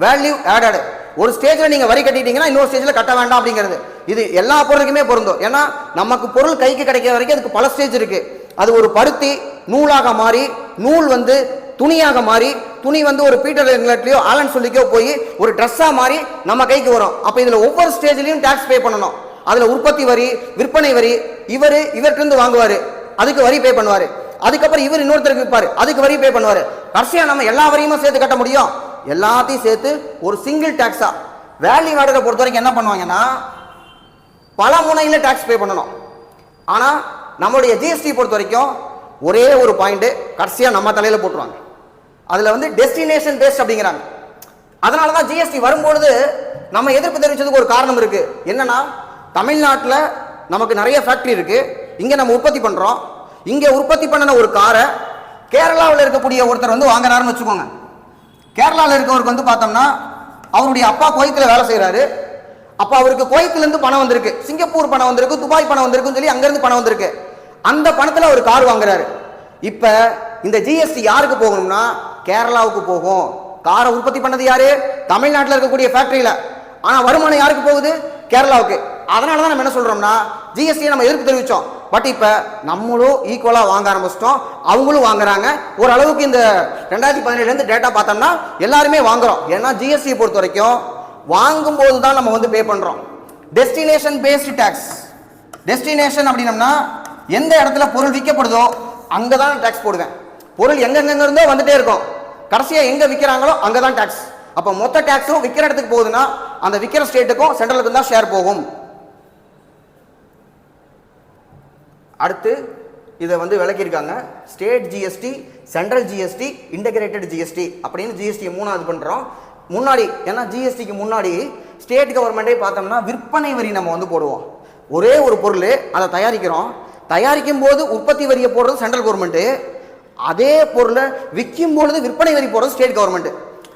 வேல்யூ ஆடட். ஒரு ஸ்டேஜ்ல நீங்க வரி கட்டிட்டீங்கன்னா இன்னொரு ஸ்டேஜ்ல கட்ட வேண்டாம் அப்படிங்கிறது. இது எல்லா பொருளுக்குமே பொருந்தும். ஏன்னா நமக்கு பொருள் கைக்கு கிடைக்கிற வரைக்கும் அதுக்கு பல ஸ்டேஜ் இருக்கு. அது ஒரு பருத்தி நூலாக மாறி, நூல் வந்து துணியாக மாறி, துணி வந்து ஒரு பீட்டர் இங்கிலாண்ட்லயோ ஆலன் சொல்லிக்கோ போய் ஒரு ட்ரெஸ்ஸா மாறி நம்ம கைக்கு வரும். அப்ப இதுல ஒவ்வொரு ஸ்டேஜ்லயும் டாக்ஸ் பே பண்ணணும். அதுல உற்பத்தி வரி, விற்பனை வரி, இவர்கிட்ட வாங்குவாரு, அதுக்கு வரி பே பண்ணுவாரு. அதுக்கப்புறம் இவர் இன்னொருத்தருக்கு விற்பாரு, அதுக்கு வரி பே பண்ணுவாரு. கடைசியா நம்ம எல்லா வரியுமே சேர்த்து கட்ட முடியும்? எல்லாத்தையும் சேர்த்து ஒரு சிங்கிள் டாக்ஸா. வேல்யூ ஆடரை பொறுத்த வரைக்கும் என்ன பண்ணுவாங்கன்னா பல முனையில டாக்ஸ் பே பண்ணணும். ஆனா நம்மளுடைய ஜிஎஸ்டி பொறுத்த வரைக்கும் ஒரே ஒரு பாயிண்ட் கடைசியா நம்ம தலையில போட்டுருவாங்க. அதுல வந்து டெஸ்டினேஷன் பேஸ்ட் அப்படிங்கிறாங்க. அதனாலதான் ஜிஎஸ்டி வரும்பொழுது நம்ம எதிர்ப்பு தெரிவிச்சதுக்கு ஒரு காரணம் இருக்கு. என்னன்னா தமிழ்நாட்டில் நமக்கு நிறைய ஃபேக்டரி இருக்கு, இங்க நம்ம உற்பத்தி பண்றோம். இங்க உற்பத்தி பண்ணின ஒரு காரை கேரளாவில் இருக்கக்கூடிய ஒருத்தர் வந்து வாங்குறாருன்னு வச்சுக்கோங்க. கேரளாவில் இருக்கவருக்கு வந்து பார்த்தோம்னா அவருடைய அப்பா குவைத்தில் வேலை செய்யறாரு. அப்ப அவருக்கு குவைத்துல இருந்து பணம் வந்திருக்கு, சிங்கப்பூர் பணம் வந்திருக்கு, துபாய் பணம் வந்திருக்குன்னு சொல்லி அங்கிருந்து பணம் வந்திருக்கு. அந்த பணத்துல ஒரு கார் வாங்குறாரு. இப்ப இந்த ஜிஎஸ்டி யாருக்கு போகணும்னா கேரளாவுக்கு போகும். காரை உற்பத்தி பண்ணது யாரு? தமிழ்நாட்டில் இருக்கக்கூடிய ஃபேக்டரியில. ஆனா வருமானம் யாருக்கு போகுது? கேரளாவுக்கு. அதனாலதான் நம்ம என்ன சொல்றோம்னா ஜிஎஸ்டி நம்ம எதிர்ப்பு தெரிவிச்சோம். பட் இப்ப நம்மளும் ஈக்குவலா வாங்க ஆரம்பிச்சிட்டோம், அவங்களும் வாங்குறாங்க. ஓரளவுக்கு இந்த 2017 இருந்து டேட்டா பார்த்தோம்னா எல்லாருமே வாங்குறோம். ஏன்னா ஜிஎஸ்டி பொறுத்த வரைக்கும் வாங்கும் போது தான் நம்ம வந்து பே பண்றோம். Destination paste tax. டெஸ்டினேஷன் அப்படின்னா எந்த இடத்துல பொருள் விற்கப்படுதோ அங்கதான் டாக்ஸ் போடுவேன். பொருள் எங்கெங்க இருந்தோ வந்துட்டே இருக்கும், கடைசியா எங்க விற்கிறாங்களோ அங்கதான் டாக்ஸ். அப்ப மொத்த டாக்ஸும் விற்கிற இடத்துக்கு போகுதுன்னா அந்த விற்கிற ஸ்டேட்டுக்கும் சென்ட்ரலுக்கும் தான் ஷேர் போகும். அடுத்து இதை வந்து விளக்கியிருக்காங்க. State GST, central GST, integrated GST அப்படின்னு ஜிஎஸ்டி மூணாவது பண்றோம். முன்னாடி ஏன்னா ஜிஎஸ்டிக்கு முன்னாடி ஸ்டேட் கவர்மெண்டே பார்த்தோம்னா விற்பனை வரி நம்ம வந்து போடுவோம். ஒரே ஒரு பொருள் அதை தயாரிக்கிறோம், தயாரிக்கும் போது உற்பத்தி வரியை போடுறது சென்ட்ரல் கவர்மெண்ட், அதே பொருளை விற்கும் பொழுது விற்பனை வரி போடுறது ஸ்டேட் கவர்மெண்ட்.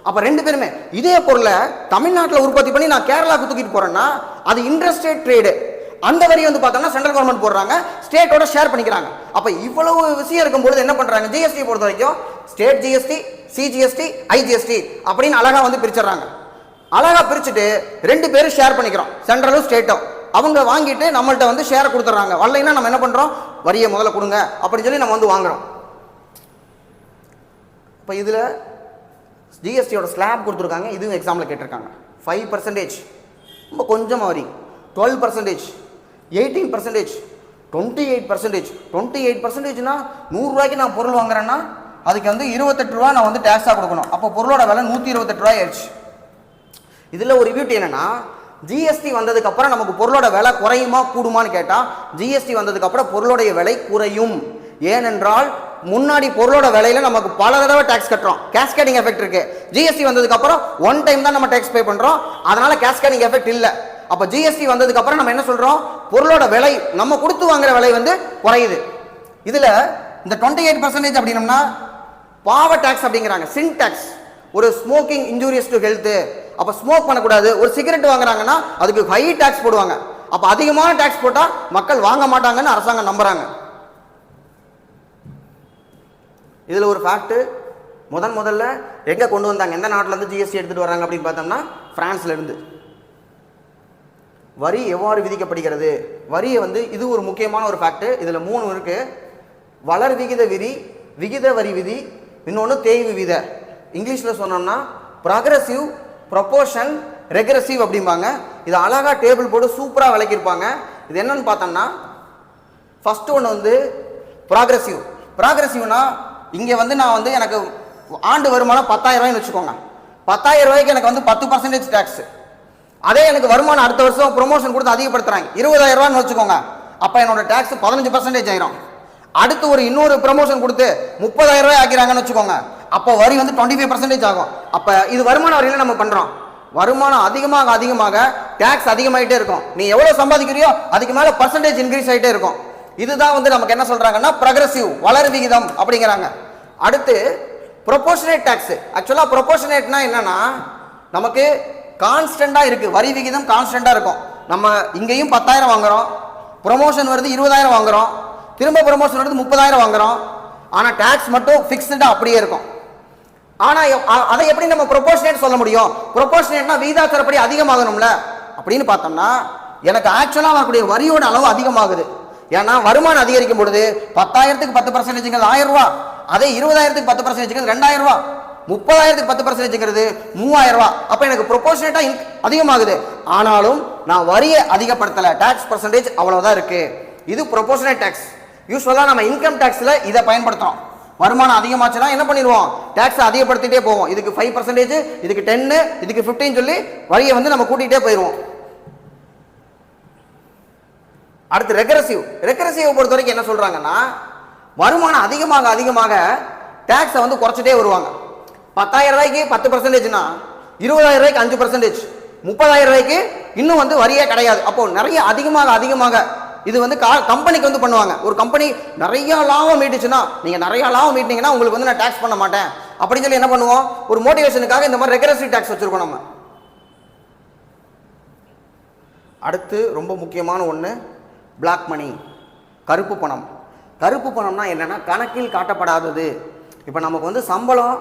அப்ப ரெண்டு பேருமே இதே பொருளை தமிழ்நாட்டில் உற்பத்தி பண்ணி நான் கேரளாவுக்கு தூக்கிட்டு போறேன்னா அது இன்டர்ஸ்டேட் ட்ரேடு. அந்த வரி வந்து பார்த்தோம்னா சென்ட்ரல் கவர்மெண்ட் போடுறாங்க, ஸ்டேட்டோட ஷேர் பண்ணிக்கிறாங்க. அப்ப இவ்வளவு விஷயம் இருக்கும்போது என்ன பண்றாங்க, ஜிஎஸ்டி பொறுத்த வரைக்கும் ஸ்டேட் ஜிஎஸ்டி, சிஜிஎஸ்டி, ஐஜிஎஸ்டி அப்படின்னு அழகா வந்து பிரிச்சிடறாங்க. அழகா பிரிச்சுட்டு ரெண்டு பேரும் ஷேர் பண்ணிக்கிறோம், சென்ட்ரலும் ஸ்டேட்டும். அவங்க வாங்கிட்டு நம்மள்ட்ட வந்து ஷேர் கொடுத்துட்றாங்க. வரலைன்னா நம்ம என்ன பண்றோம், வரியை முதல்ல கொடுங்க அப்படின்னு சொல்லி நம்ம வந்து வாங்குறோம். இப்போ இதுல ஜிஎஸ்டியோட ஸ்லாப் கொடுத்துருக்காங்க, இதுவும் எக்ஸாம்ல கேட்டிருக்காங்க. 5% ரொம்ப கொஞ்சமாக வரி, 12%, 18%, 28%. 28%னா 100 ரூபாய்க்கு நான் பொருள் வாங்குறேன்னா அதுக்கு வந்து 28 ரூபா நான் வந்து டேக்ஸாக கொடுக்கணும். அப்போ பொருளோட விலை 128 ரூபாய் ஆயிடுச்சு. இதில் ஒரு பியூட்டி என்னன்னா ஜிஎஸ்டி வந்ததுக்கு அப்புறம் நமக்கு பொருளோட விலை குறையுமா கூடுமான்னு கேட்டால் ஜிஎஸ்டி வந்ததுக்கு அப்புறம் பொருளுடைய விலை குறையும். ஏனென்றால் முன்னாடி பொருளோட விலையில நமக்கு பல தடவை டாக்ஸ் கட்டுறோம், கேஸ்கேடிங் எஃபெக்ட் இருக்கு. ஜிஎஸ்டி வந்ததுக்கு அப்புறம் ஒன் டைம் தான் நம்ம டாக்ஸ் பே பண்றோம், அதனால கேஸ்கேடிங் எஃபெக்ட் இல்ல. அப்ப ஜிஎஸ்டி வந்ததுக்கு அப்புறம் நம்ம என்ன சொல்றோம், பொருளோட விலை நம்ம கொடுத்து வாங்குற விலை வந்து குறையுது. இதுல இந்த 28% அப்படின்னா பாவ டாக்ஸ் அப்படிங்கிறாங்க, சின் டாக்ஸ். ஒரு ஸ்மோக்கிங் இன்ஜூரியஸ் டு ஹெல்த், அப்ப ஸ்மோக் பண்ணக்கூடாது. ஒரு சிகரெட் வாங்குறாங்கன்னா அதுக்கு ஹை டாக்ஸ் போடுவாங்க. அப்ப அதிகமான டாக்ஸ் போட்டா மக்கள் வாங்க மாட்டாங்கன்னு அரசாங்கம் நம்புறாங்க. இதுல ஒரு ஃபேக்ட், முதல்ல எங்க கொண்டு வந்தாங்க, எந்த நாட்டில இருந்து ஜிஎஸ்டி எடுத்துட்டு வராங்க அப்படின்னு பார்த்தோம்னா பிரான்ஸ்ல இருந்து. வரி எவ்வாறு விதிக்கப்படுகிறது, வரியை வந்து இது ஒரு முக்கியமான ஒரு ஃபேக்ட். இதுல 3 இருக்கு. வளர் விகித விதி, விகித வரி விதி, இன்னொன்று தேய்வு வித. இங்கிலீஷ்ல சொன்னோம்னா ப்ராக்ரஸிவ், ப்ரொபோர்ஷன், ரெக்ரெசிவ் அப்படிம்பாங்க. இது அழகா டேபிள் போட்டு சூப்பரா விளக்கியிருப்பாங்க. இது என்னன்னு பார்த்தோம்னா ஃபர்ஸ்ட் ஒன்று வந்து ப்ராக்ரஸிவ். ப்ராக்ரஸிவ்னா இங்க வந்து நான் வந்து எனக்கு ஆண்டு வருமானம் 10,000 ரூபாய்னு வச்சுக்கோங்க. 10,000 ரூபாய்க்கு எனக்கு வந்து 10% டாக்ஸ். அதே எனக்கு வருமானம் அடுத்த வருஷம் ப்ரொமோஷன் கொடுத்து அதிகப்படுத்துறாங்க 20,000 ரூபான்னு வச்சுக்கோங்க, அப்போ என்னோட டேக்ஸ் 15% ஆயிரும். அடுத்து ஒரு இன்னொரு ப்ரமோஷன் கொடுத்து 30,000 ரூபாய் ஆக்கிறாங்கன்னு வச்சுக்கோங்க, அப்போ வரி வந்து 25% ஆகும். அப்போ இது வருமான வரியில நம்ம பண்றோம். வருமானம் அதிகமாக அதிகமாக டேக்ஸ் அதிகமாயிட்டே இருக்கும். நீ எவ்வளவு சம்பாதிக்கிறியோ அதுக்கு மேல பர்சன்டேஜ் இன்க்ரீஸ் ஆயிட்டே இருக்கும். இதுதான் வந்து நமக்கு என்ன சொல்றாங்கன்னா ப்ரொக்ரெசிவ், வளர் விகிதம் அப்படிங்கிறாங்க. அடுத்து ப்ரொபோர்ஷனேட் டேக்ஸ். ஆக்சுவலா ப்ரொபோர்ஷனேட்னா என்னன்னா நமக்கு கான்ஸ்டன்டா இருக்கு, வரி விகிதம் கான்ஸ்டன்டா இருக்கும். நம்ம இங்கேயும் 10,000 வாங்குறோம், ப்ரொமோஷன் வருது 20,000 வாங்குறோம், திரும்ப ப்ரொமோஷன் வருது 30,000 வாங்குறோம். ஆனா டாக்ஸ் மட்டும் ஃபிக்ஸ்டா அப்படியே இருக்கும். ஆனா அதை எப்படி நம்ம ப்ரொபோர்ஷனேட் சொல்ல முடியும்? ப்ரொபோர்ஷனேட்னா விகிதாச்சாரப்படி அதிகமாகணும்ல அப்படின்னு பார்த்தோம்னா எனக்கு ஆக்சுவலா வரக்கூடிய வரியோட அளவு அதிகமாகுது. ஏன்னா வருமானம் அதிகரிக்கும் பொழுது 10,000க்கு 10% 1,000 ரூபாய், அதே 20,000க்கு 10% 2,000 ரூபாய், 30,000க்கு 10% 3,000 ரூபாய். அப்ப எனக்கு ப்ரொபோர்ஷனேட்டா அதிகமாகுது. ஆனாலும் நான் வரியை அதிகப்படுத்தல, டாக்ஸ் பர்சன்டேஜ் அவ்வளவுதான் இருக்கு. இது ப்ரொபோர்ஷனேட் டாக்ஸ். யூஸ்வலா நம்ம இன்கம் டாக்ஸ்ல இதை பயன்படுத்துறோம். வருமானம் அதிகமாச்சுன்னா என்ன பண்ணிடுவோம், டாக்ஸ் அதிகப்படுத்திட்டே போவோம். இதுக்கு 5%, இதுக்கு 10, இதுக்கு 15 சொல்லி வரியை வந்து நம்ம கூட்டிகிட்டே போயிடுவோம். அடுத்து ரெக்ரெசிவ். ரெக்ரெசிவ் பொறுத்த வரைக்கும் என்ன சொல்றாங்கன்னா வருமானம் அதிகமாக அதிகமாக டாக்ஸை வந்து குறைச்சிட்டே வருவாங்க. 10,000 ரூபாய்க்கு 10%னா 20,000 ரூபாய்க்கு 5%, 30,000 ரூபாய்க்கு இன்னும் வந்து வரியே கிடையாது. அப்போ நிறைய அதிகமாக அதிகமாக இது வந்து கம்பெனிக்கு வந்து பண்ணுவாங்க. ஒரு கம்பெனி நிறைய லாபம் மீட்டுச்சுன்னா, நீங்க நிறைய லாபம் மீட்டினீங்கன்னா உங்களுக்கு வந்து நான் டாக்ஸ் பண்ண மாட்டேன் அப்படின்னு சொல்லி என்ன பண்ணுவோம், ஒரு மோட்டிவேஷனுக்காக இந்த மாதிரி ரெக்ரெசிவ் டாக்ஸ் வச்சிருக்கோம் நம்ம. அடுத்து ரொம்ப முக்கியமான ஒன்று பிளாக் மணி, கருப்பு பணம். கருப்பு பணம்னா என்னன்னா கணக்கில் காட்டப்படாதது. இப்போ நமக்கு வந்து சம்பளம்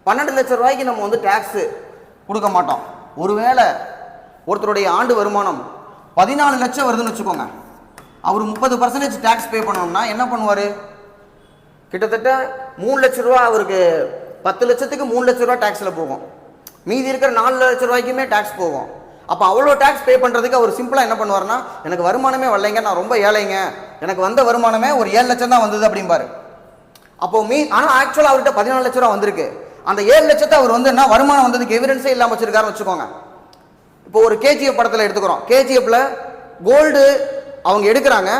12 லட்சம் ரூபாய்க்கு நம்ம வந்து டாக்ஸ் கொடுக்க மாட்டோம். ஒருவேளை ஒருத்தருடைய ஆண்டு வருமானம் 14 லட்சம் வருதுன்னு வச்சுக்கோங்க, அவர் 30% டாக்ஸ் பே பண்ணணும்னா என்ன பண்ணுவார், கிட்டத்தட்ட 3 லட்சம் ரூபா அவருக்கு 10 லட்சத்துக்கு 3 லட்சம் ரூபா டாக்ஸில் போகும். மீதி இருக்கிற 4 லட்சம் ரூபாய்க்குமே டாக்ஸ் போகும். அப்போ அவ்வளோ டாக்ஸ் பே பண்ணுறதுக்கு அவர் சிம்பிளாக என்ன பண்ணுவார்னா, எனக்கு வருமானமே வரலைங்க, நான் ரொம்ப ஏழைங்க, எனக்கு வந்த வருமானமே ஒரு 7 லட்சம் தான் வந்தது அப்படிம்பாரு. அப்போ ஆனால் ஆக்சுவலாக அவர்கிட்ட 14 லட்ச ரூபா வந்திருக்கு. அந்த 7 லட்சத்தை அவர் வந்து என்ன வருமானம் வந்ததுக்கு எவிடன்ஸே இல்லாமல் வச்சிருக்காருன்னு வச்சுக்கோங்க. இப்போ ஒரு கேஜிஎஃப் படத்தில் எடுத்துக்கிறோம். கேஜிஎஃப்ல கோல்டு அவங்க எடுக்கிறாங்க,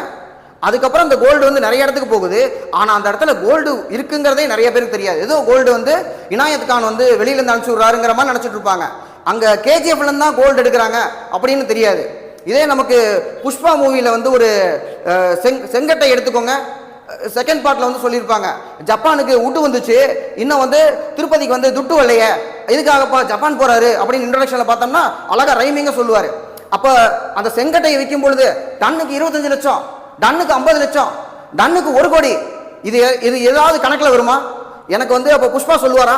அதுக்கப்புறம் அந்த கோல்டு வந்து நிறைய இடத்துக்கு போகுது. ஆனால் அந்த இடத்துல கோல்டு இருக்குங்கிறதே நிறைய பேருக்கு தெரியாது. ஏதோ கோல்டு வந்து இனாயத் கான் வந்து வெளியிலேருந்து அனுப்பிச்சு விட்றாருங்கிற மாதிரி நினச்சிட்டு இருப்பாங்க. அங்கே கேஜிஎஃப்லேருந்து தான் கோல்டு எடுக்கிறாங்க அப்படின்னு தெரியாது. இதே நமக்கு புஷ்பா மூவியில் வந்து ஒரு செங்கட்டை எடுத்துக்கோங்க, செகண்ட் பார்ட்ல வந்து சொல்லியிருப்பாங்க, ஜப்பானுக்கு உட்டு வந்துச்சு, இன்னும் வந்து திருப்பதிக்கு வந்து துட்டு வரலையே, எதுக்காகப்பா ஜப்பான் போறாரு அப்படின்னு இன்ட்ரோடக்ஷன்ல பார்த்தோம்னா அழகா ரைமிங்க சொல்லுவாரு. அப்ப அந்த செங்கட்டையை விற்கும் பொழுது டன்னுக்கு 25 லட்சம், டன்னுக்கு 50 லட்சம், டன்னுக்கு 1 கோடி. இது இது ஏதாவது கணக்கில் வருமா? எனக்கு வந்து அப்போ புஷ்பா சொல்லுவாரா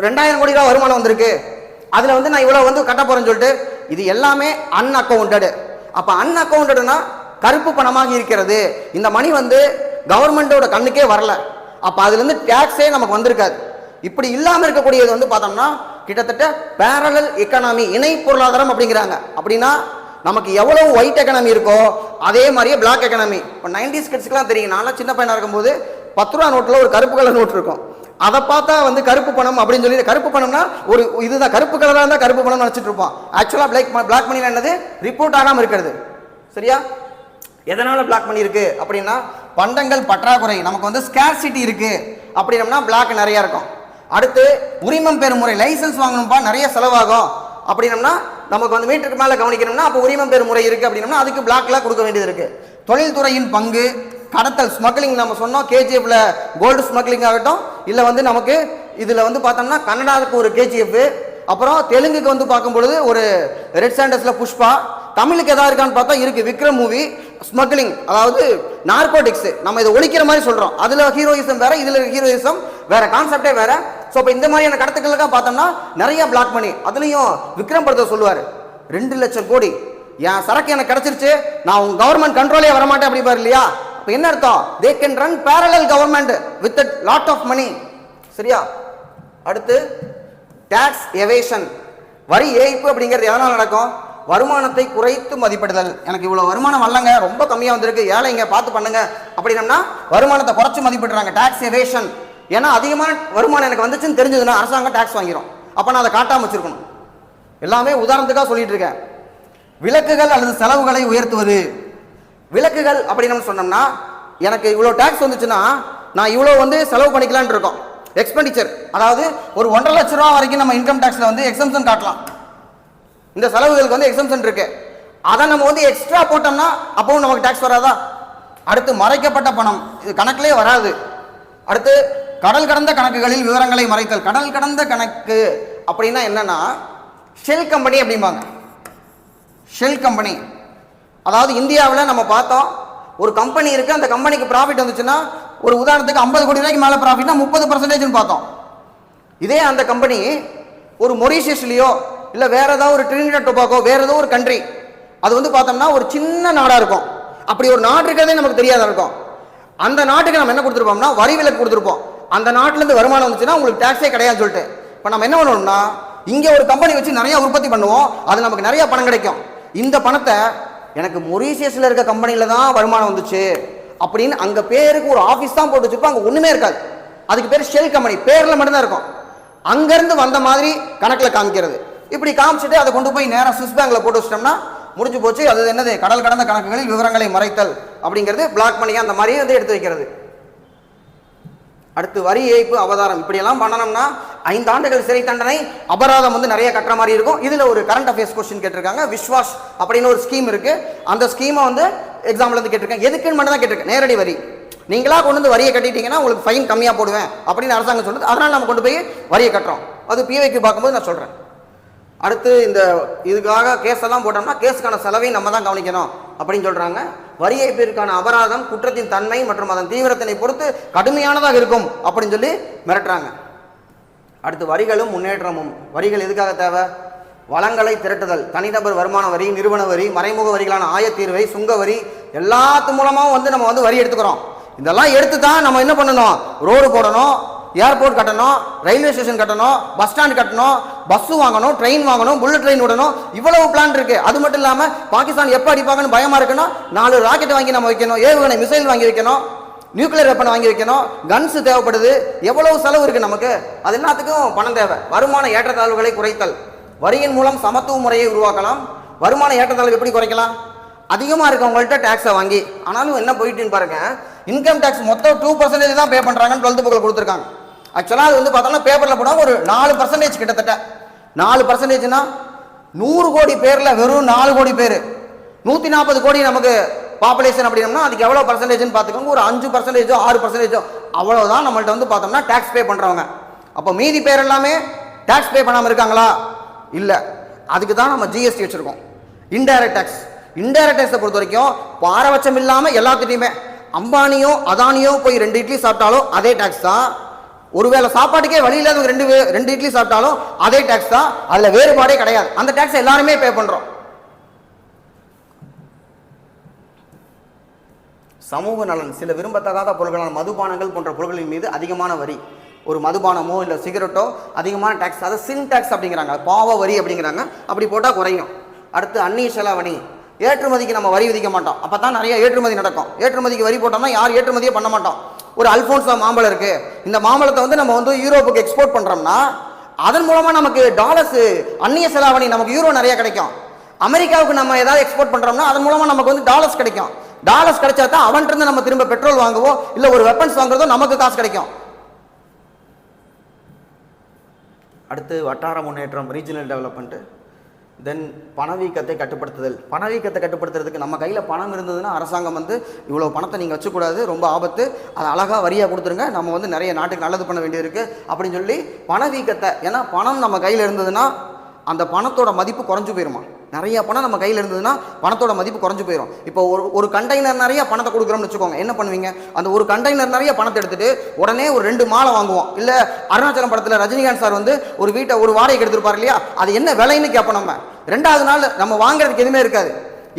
2,000 கோடி ரூபா வருமானம் வந்திருக்கு, அதுல வந்து நான் இவ்வளவு வந்து கட்ட போறேன்னு சொல்லிட்டு. இது எல்லாமே அன்அக்கவுண்டட். அப்ப அன்அக்கவுண்டட்னா கருப்பு பணமாக இருக்கிறது. இந்த மணி வந்து கவர்மெண்டோட கண்ணுக்கே வரல. அப்ப அதுல இருந்து டாக்ஸே நமக்கு வந்திருக்காது. இப்படி இல்லாம இருக்கக்கூடியது வந்து பார்த்தோம்னா கிட்டத்தட்ட பேரலல் எக்கனாமி, இணை பொருளாதாரம் அப்படிங்கிறாங்க. அப்படின்னா நமக்கு எவ்வளவு ஒயிட் எக்கனாமி இருக்கோ அதே மாதிரியே பிளாக் எக்கனாமி. இப்போ 90s கிட்ஸ்க்குலாம் தெரியும், நான்லாம் சின்ன பையனா இருக்கும்போது 10 ரூபா நோட்டில் ஒரு கருப்பு கலர் நோட் இருக்கும். அதை பார்த்தா வந்து கருப்பு பணம் அப்படின்னு சொல்லி, கருப்பு பணம்னா ஒரு இதுதான், கருப்பு கலராக இருந்தால் கருப்பு பணம் நினச்சிட்டு இருப்போம். ஆக்சுவலாக பிளாக் மணி என்னது, ரிப்போர்ட் ஆகாமல் இருக்கிறது. சரியா? எதனால பிளாக் மணி இருக்கு அப்படின்னா பண்டங்கள் பற்றாக்குறை, நமக்கு வந்து ஸ்கேர்சிட்டி இருக்கு அப்படின்னம்னா பிளாக் நிறைய இருக்கும். அடுத்து உரிமம் பெறும் முறை, லைசன்ஸ் வாங்கணும்பா நிறைய செலவாகும் அப்படின்னம்னா நமக்கு வந்து மீட்டருக்கு மேலே கவனிக்கணும்னா அப்போ உரிமம் பெறும் முறை இருக்கு அப்படின்னம்னா அதுக்கு பிளாக்ல கொடுக்க வேண்டியது இருக்கு. தொழில்துறையின் பங்கு, கடத்தல், ஸ்மக்லிங் நம்ம சொன்னோம், கேஜிஎஃப்ல கோல்டு ஸ்மக்லிங் ஆகட்டும், இல்லை வந்து நமக்கு இதில் வந்து பார்த்தோம்னா கன்னடாவுக்கு ஒரு கேஜிஎஃப், அப்புறம் தெலுங்குக்கு வந்து பார்க்கும்பொழுது ஒரு ரெட் சாண்டர்ஸ்ல புஷ்பா, தமிழுக்கு எதாவது இருக்கான்னு பார்த்தா இருக்கு விக்ரம் மூவி. ஸ்மக்லிங் அதாவது நார்கோட்டிக்ஸ், நம்ம இதை ஒழிக்கிற மாதிரி சொல்றோம். அதுல ஹீரோயிசம் வேற, இதுல ஹீரோயிசம் வேற, கான்செப்டே வேற. ஸோ இப்போ இந்த மாதிரியான கடத்துக்களுக்காக பார்த்தோம்னா நிறைய பிளாக் மணி. அதுலயும் விக்ரம் படத்தை சொல்லுவாரு 2 லட்சம் கோடி என் சரக்கு எனக்கு கிடைச்சிருச்சு, நான் உங்க கவர்மெண்ட் கண்ட்ரோலே வரமாட்டேன் அப்படி பாரு இல்லையா? இப்போ என்ன அர்த்தம்? They can run parallel government with a lot of money. சரியா? அடுத்து டாக்ஸ் எவேஷன், வரி ஏய்ப்பு அப்படிங்கிறது எதனால் நடக்கும்? வருமானத்தை குறைத்து மதிப்பிடுதல். எனக்கு இவ்வளவு வருமானம் வரலங்க, ரொம்ப கம்மியா வந்திருக்கு, ஏழைங்க பார்த்து பண்ணுங்க அப்படின்னா வருமானத்தை குறைச்சு மதிப்பிடுறாங்க, டாக்ஸ் எவேஷன். ஏன்னா அதிகமான வருமானம் எனக்கு வந்துச்சுன்னு தெரிஞ்சதுன்னா அரசாங்கம் டாக்ஸ் வாங்கிடும். அப்ப நான் அதை காட்டாம வச்சிருக்கணும். எல்லாமே உதாரணத்துக்காக சொல்லிட்டு இருக்கேன். விலக்குகள் அல்லது செலவுகளை உயர்த்துவது, விலக்குகள் அப்படின்னு சொன்னோம்னா எனக்கு இவ்வளோ டேக்ஸ் வந்துச்சுன்னா நான் இவ்வளோ வந்து செலவு பண்ணிக்கலான் இருக்கோம். எக்ஸ்பெண்டிச்சர், அதாவது ஒரு 1.5 லட்ச ரூபா வரைக்கும் நம்ம இன்கம் டேக்ஸில் வந்து எக்ஸம்ஷன் காட்டலாம். இந்த செலவுகளுக்கு வந்து எக்ஸம்ஷன் இருக்கு. அதை நம்ம வந்து எக்ஸ்ட்ரா போட்டோம்னா அப்பவும் நமக்கு டேக்ஸ் வராதா? அடுத்து மறைக்கப்பட்ட பணம், இது கணக்கிலே வராது. அடுத்து கடல் கடந்த கணக்குகளில் விவரங்களை மறைத்தல். கடல் கடந்த கணக்கு அப்படின்னா என்னன்னா ஷெல் கம்பெனி அப்படிம்பாங்க. ஷெல் கம்பெனி, அதாவது இந்தியாவில் நம்ம பார்த்தோம் ஒரு கம்பெனி இருக்கு, அந்த கம்பெனிக்கு ப்ராஃபிட் வந்துச்சுன்னா ஒரு உதாரணத்துக்கு 50 கோடி ரூபாய்க்கு மேலே ப்ராஃபிட்னா 30% பார்த்தோம். இதே அந்த கம்பெனி ஒரு மொரீஷியஸ்லயோ இல்லை வேற ஏதாவது ஒரு ட்ரினிடாட் டொபாகோ வேற ஏதோ ஒரு கண்ட்ரி, அது வந்து பார்த்தோம்னா ஒரு சின்ன நாடா இருக்கும். அப்படி ஒரு நாடு இருக்கிறதே நமக்கு தெரியாத இருக்கும். அந்த நாட்டுக்கு நம்ம என்ன கொடுத்துருப்போம்னா வரி விலக்கு கொடுத்துருப்போம். அந்த நாட்டிலேருந்து வருமானம் வந்துச்சுன்னா உங்களுக்கு டேக்ஸே கிடையாதுன்னு சொல்லிட்டு. இப்போ நம்ம என்ன பண்ணணும்னா இங்கே ஒரு கம்பெனி வச்சு நிறைய உற்பத்தி பண்ணுவோம், அது நமக்கு நிறைய பணம் கிடைக்கும். இந்த பணத்தை எனக்கு மொரீஷியஸில் இருக்க கம்பெனியில் தான் வருமானம் வந்துச்சு அப்படின்னு அங்கே பேருக்கு ஒரு ஆஃபீஸ் தான் போட்டு வச்சுருப்போம், அங்கே ஒன்றுமே இருக்காது. அதுக்கு பேர் ஷெல் கம்பெனி, பேரில் மட்டும்தான் இருக்கும். அங்கேருந்து வந்த மாதிரி கணக்கில் காமிக்கிறது. இப்படி காமிச்சிட்டு அதை கொண்டு போய் நேராக சுவிஸ் பேங்கில் போட்டு வச்சிட்டோம்னா முடிஞ்சு போச்சு. அது என்னது? கடல் கடந்த கணக்குகளில் விவரங்களை மறைத்தல் அப்படிங்கிறது. பிளாக் மணியாக அந்த மாதிரியே வந்து எடுத்து வைக்கிறது. அடுத்து வரி ஏய்ப்பு அவதாரம். இப்படியெல்லாம் பண்ணணும்னா 5 ஆண்டுகள் சிறை தண்டனை, அபராதம் வந்து நிறைய கட்டுற மாதிரி இருக்கும். இதில் ஒரு கரண்ட் அஃபேர்ஸ் கொஸ்டின் கேட்டிருக்காங்க. விஸ்வாஸ் அப்படின்னு ஒரு ஸ்கீம் இருக்கு. அந்த ஸ்கீமை வந்து எக்ஸாம்பிள் வந்து கேட்டிருக்கேன். எதுக்குன்னு மட்டும் தான் கேட்டிருக்கேன். நேரடி வரி. நீங்களா கொண்டு வந்து வரியை கட்டிட்டீங்கன்னா உங்களுக்கு ஃபைன் கம்மியாக போடுவேன் அப்படின்னு அரசாங்கம் சொல்லுது. அதனால் நம்ம கொண்டு போய் வரியை கட்டுறோம். அது பிவைக்கு பார்க்கும்போது நான் சொல்கிறேன். அடுத்து இந்த இதுக்காக கேஸ் எல்லாம் போட்டோம்னா கேஸுக்கான செலவையும் நம்ம தான் கவனிக்கணும் அப்படின்னு சொல்கிறாங்க. வரி ஏய்ப்பிற்கான அபராதம் குற்றத்தின் தன்மை மற்றும் அதன் தீவிரத்தினை பொறுத்து கடுமையானதாக இருக்கும் அப்படின்னு சொல்லி மிரட்டுறாங்க. அடுத்து வரிகளும் முன்னேற்றமும். வரிகள் எதுக்காக தேவை? வளங்களை திரட்டுதல், தனிநபர் வருமான வரி, நிறுவன வரி, மறைமுக வரிகளான ஆயத்தீர்வை, சுங்க வரி, எல்லாத்து மூலமாகவும் வந்து நம்ம வந்து வரி எடுத்துக்கிறோம். இதெல்லாம் எடுத்து தான் நம்ம என்ன பண்ணணும்? ரோடு போடணும், ஏர்போர்ட் கட்டணும், ரயில்வே ஸ்டேஷன் கட்டணும், பஸ் ஸ்டாண்ட் கட்டணும், பஸ் வாங்கணும், ட்ரெயின் வாங்கணும், புல்லட் ட்ரெயின் விடணும். இவ்வளவு பிளான் இருக்கு. அது மட்டும் இல்லாம பாகிஸ்தான் எப்ப அடிப்பாங்கன்னு பயமா இருக்கணும். 4 ராக்கெட் வாங்கி நம்ம வைக்கணும், ஏவுகணை மிசைல் வாங்கி வைக்கணும், நியூக்ளியர் வெப்பன் வாங்கி வைக்கணும், கன்ஸ் தேவைப்படுது. எவ்வளவு செலவு இருக்கு நமக்கு. அது எல்லாத்துக்கும் பணம் தேவை. வருமான ஏற்றத்தாழ்வுகளை குறைத்தல். வரியின் மூலம் சமத்துவ முறையை உருவாக்கலாம். வருமான ஏற்றத்தாழ்வு எப்படி குறைக்கலாம்? அதிகமாக இருக்கவங்கள்ட்ட டேக்ஸை வாங்கி, ஆனாலும் என்ன போயிட்டுன்னு பாருங்க, இன்கம் டேக்ஸ் மொத்தம் 2% தான் பே பண்ணுறாங்கன்னு 12th புக்கில் கொடுத்துருக்காங்க. ஆக்சுவலாக அது வந்து பார்த்தோம்னா பேப்பரில் போனால் ஒரு 4% கிட்டத்தட்ட. 4%னா 100 கோடி பேரில் வெறும் 4 கோடி பேர், 140 கோடி நமக்கு பாப்புலேஷன் அப்படின்னா அதுக்கு எவ்வளோ பர்சன்டேஜ்னு பார்த்துக்கோங்க. ஒரு 5%, 6% அவ்வளோதான் நம்மள்ட்ட வந்து பார்த்தோம்னா டேக்ஸ் பே பண்ணுறவங்க. அப்போ மீதி பேர் எல்லாமே டேக்ஸ் பே பண்ணாமல் இருக்காங்களா? இல்லை. அதுக்கு தான் நம்ம ஜிஎஸ்டி வச்சுருக்கோம், இன்டைரக்ட் டேக்ஸ். இன்டைரக்ட் டேக்ஸை பொறுத்த வரைக்கும் பாரபட்சம் இல்லாமல் எல்லாத்துட்டையுமே அம்பானியோ அதானியோ போய் 2 இட்லி சாப்பிட்டாலும் அதே டேக்ஸ் தான். ஒருவேளை சாப்பாட்டுக்கே வழி இல்லாத 2 இட்லி சாப்பிட்டாலும் அதே டேக்ஸ் தான். அதில் வேறுபாடே கிடையாது. அந்த டேக்ஸ் எல்லாருமே பே பண்ணுறோம். சமூக நலன். சில விரும்பத்தகாத பொருட்களான மதுபானங்கள் போன்ற பொருட்களின் மீது அதிகமான வரி. ஒரு மதுபானமோ இல்லை சிகரெட்டோ அதிகமான டேக்ஸ், அதை சின் டேக்ஸ் அப்படிங்கிறாங்க, பாவ வரி அப்படிங்கிறாங்க. அப்படி போட்டால் குறையும். அடுத்து அந்நிய செலாவணி. ஏற்றுமதிக்கு நம்ம வரி விதிக்க மாட்டோம், அப்போ தான் நிறைய ஏற்றுமதி நடக்கும். ஏற்றுமதிக்கு வரி போட்டோம்னா யார் ஏற்றுமதியே பண்ண மாட்டோம். ஒரு அல்ஃபோன்சா மாம்பழம் இருக்குது, இந்த மாம்பழத்தை வந்து நம்ம வந்து யூரோப்புக்கு எக்ஸ்போர்ட் பண்ணுறோம்னா அதன் மூலமாக நமக்கு டாலர்ஸ், அந்நிய செலாவணி, நமக்கு யூரோ நிறைய கிடைக்கும். அமெரிக்காவுக்கு நம்ம ஏதாவது எக்ஸ்போர்ட் பண்ணுறோம்னா அதன் மூலமாக நமக்கு வந்து டாலர்ஸ் கிடைக்கும். டாலர்ஸ் கிடைச்சா தான் அவன்கிட்ட நம்ம திரும்ப பெட்ரோல் வாங்குவோம், இல்லை ஒரு வெப்பன்ஸ் வாங்குறதோ நமக்கு காசு கிடைக்கும். அடுத்து வட்டார முன்னேற்றம், ரீஜனல் டெவலப்மெண்ட்டு. தென் பணவீக்கத்தை கட்டுப்படுத்துதல். பணவீக்கத்தை கட்டுப்படுத்துறதுக்கு நம்ம கையில் பணம் இருந்ததுன்னா அரசாங்கம் வந்து இவ்வளோ பணத்தை நீங்கள் வச்சுக்கூடாது, ரொம்ப ஆபத்து, அதை அழகாக வரியாக கொடுத்துருங்க, நம்ம வந்து நிறைய நாட்டுக்கு நல்லது பண்ண வேண்டியிருக்கு அப்படின்னு சொல்லி பணவீக்கத்தை. ஏன்னா பணம் நம்ம கையில் இருந்ததுன்னா அந்த பணத்தோட மதிப்பு குறைஞ்சு போயிருமா. நிறைய பணம் நம்ம கையில் இருந்ததுன்னா பணத்தோட மதிப்பு குறைஞ்சு போயிடும். இப்போ ஒரு கண்டெய்னர் நிறைய பணத்தை கொடுக்குறோம்னு வச்சுக்கோங்க, என்ன பண்ணுவீங்க? அந்த ஒரு கண்டெய்னர் நிறைய பணத்தை எடுத்துட்டு உடனே ஒரு 2 மாலை வாங்குவோம். இல்லை அருணாச்சலம் படத்தில் ரஜினிகாந்த் சார் வந்து ஒரு வீட்டை ஒரு வாடகைக்கு எடுத்துருப்பார் இல்லையா, அது என்ன விலைன்னு கேட்போம். நம்ம 2வது நாள் நம்ம வாங்குறதுக்கு எதுவுமே இருக்காது.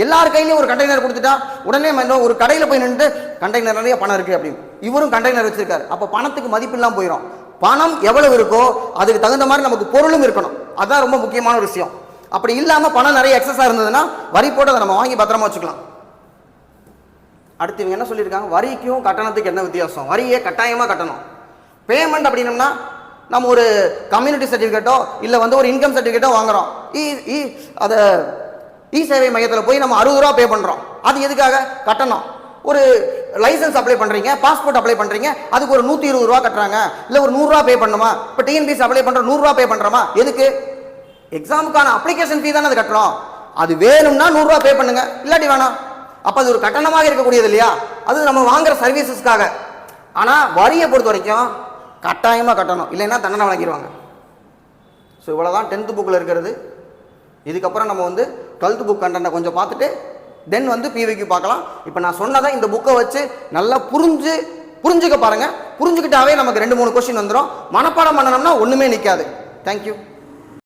எல்லார் கையிலையும் ஒரு கண்டெய்னர் கொடுத்துட்டா உடனே ஒரு கடையில் போய் நின்று கண்டெய்னர் நிறைய பணம் இருக்குது அப்படின்னு. இவரும் கண்டெய்னர் வச்சிருக்காரு. அப்போ பணத்துக்கு மதிப்பு இல்லாமல் போயிடும். பணம் எவ்வளவு இருக்கோ அதுக்கு தகுந்த மாதிரி நமக்கு பொருளும் இருக்கணும். அதுதான் ரொம்ப முக்கியமான ஒரு விஷயம். அப்படி இல்லாமல் பணம் நிறைய எக்ஸஸாக இருந்ததுன்னா வரி போட்டு அதை நம்ம வாங்கி பத்திரமா வச்சுக்கலாம். அடுத்து இவங்க என்ன சொல்லியிருக்காங்க, வரிக்கும் கட்டணத்துக்கு என்ன வித்தியாசம்? வரியை கட்டாயமாக கட்டணும். பேமெண்ட் அப்படின்னம்னா நம்ம ஒரு கம்யூனிட்டி சர்டிஃபிகேட்டோ இல்லை வந்து ஒரு இன்கம் சர்டிஃபிகேட்டோ வாங்குறோம், அதை இ சேவை மையத்தில் போய் நம்ம 60 ரூபா பே பண்ணுறோம். அது எதுக்காக? கட்டணம். ஒரு லைசன்ஸ் அப்ளை பண்ணுறீங்க, பாஸ்போர்ட் அப்ளை பண்ணுறீங்க, அதுக்கு ஒரு 120 ரூபா கட்டுறாங்க, இல்லை ஒரு 100 ரூபா பே பண்ணுமா? இப்போ டிஎன்பிஎஸ்சி அப்ளை பண்ணுற 100 ரூபா பே பண்ணுறோமா? எதுக்கு? எக்ஸாமுக்கான அப்ளிகேஷன் ஃபீ தானே அது கட்டுறோம். அது வேணும்னா 100 ரூபா பே பண்ணுங்க, இல்லாட்டி வேணாம். அப்போ அது ஒரு கட்டணமாக இருக்கக்கூடியது இல்லையா? அது நம்ம வாங்குற சர்வீசஸ்க்காக. ஆனால் வரியை பொறுத்த வரைக்கும் கட்டாயமாக கட்டணும், இல்லைன்னா தண்டனை வழங்கிடுவாங்க. ஸோ இவ்வளோதான் 10th புக்கில் இருக்கிறது. இதுக்கப்புறம் நம்ம வந்து 12th புக் கண்டென்ட்டை கொஞ்சம் பார்த்துட்டு தென் வந்து பிவிக்கு பார்க்கலாம். இப்போ நான் சொன்னதை இந்த புக்கை வச்சு நல்லா புரிஞ்சுக்க பாருங்கள். புரிஞ்சுக்கிட்டாவே நமக்கு 2-3 கொஸ்டின் வந்துடும். மனப்பாடம் பண்ணணும்னா ஒன்றுமே நிற்காது. தேங்க்யூ.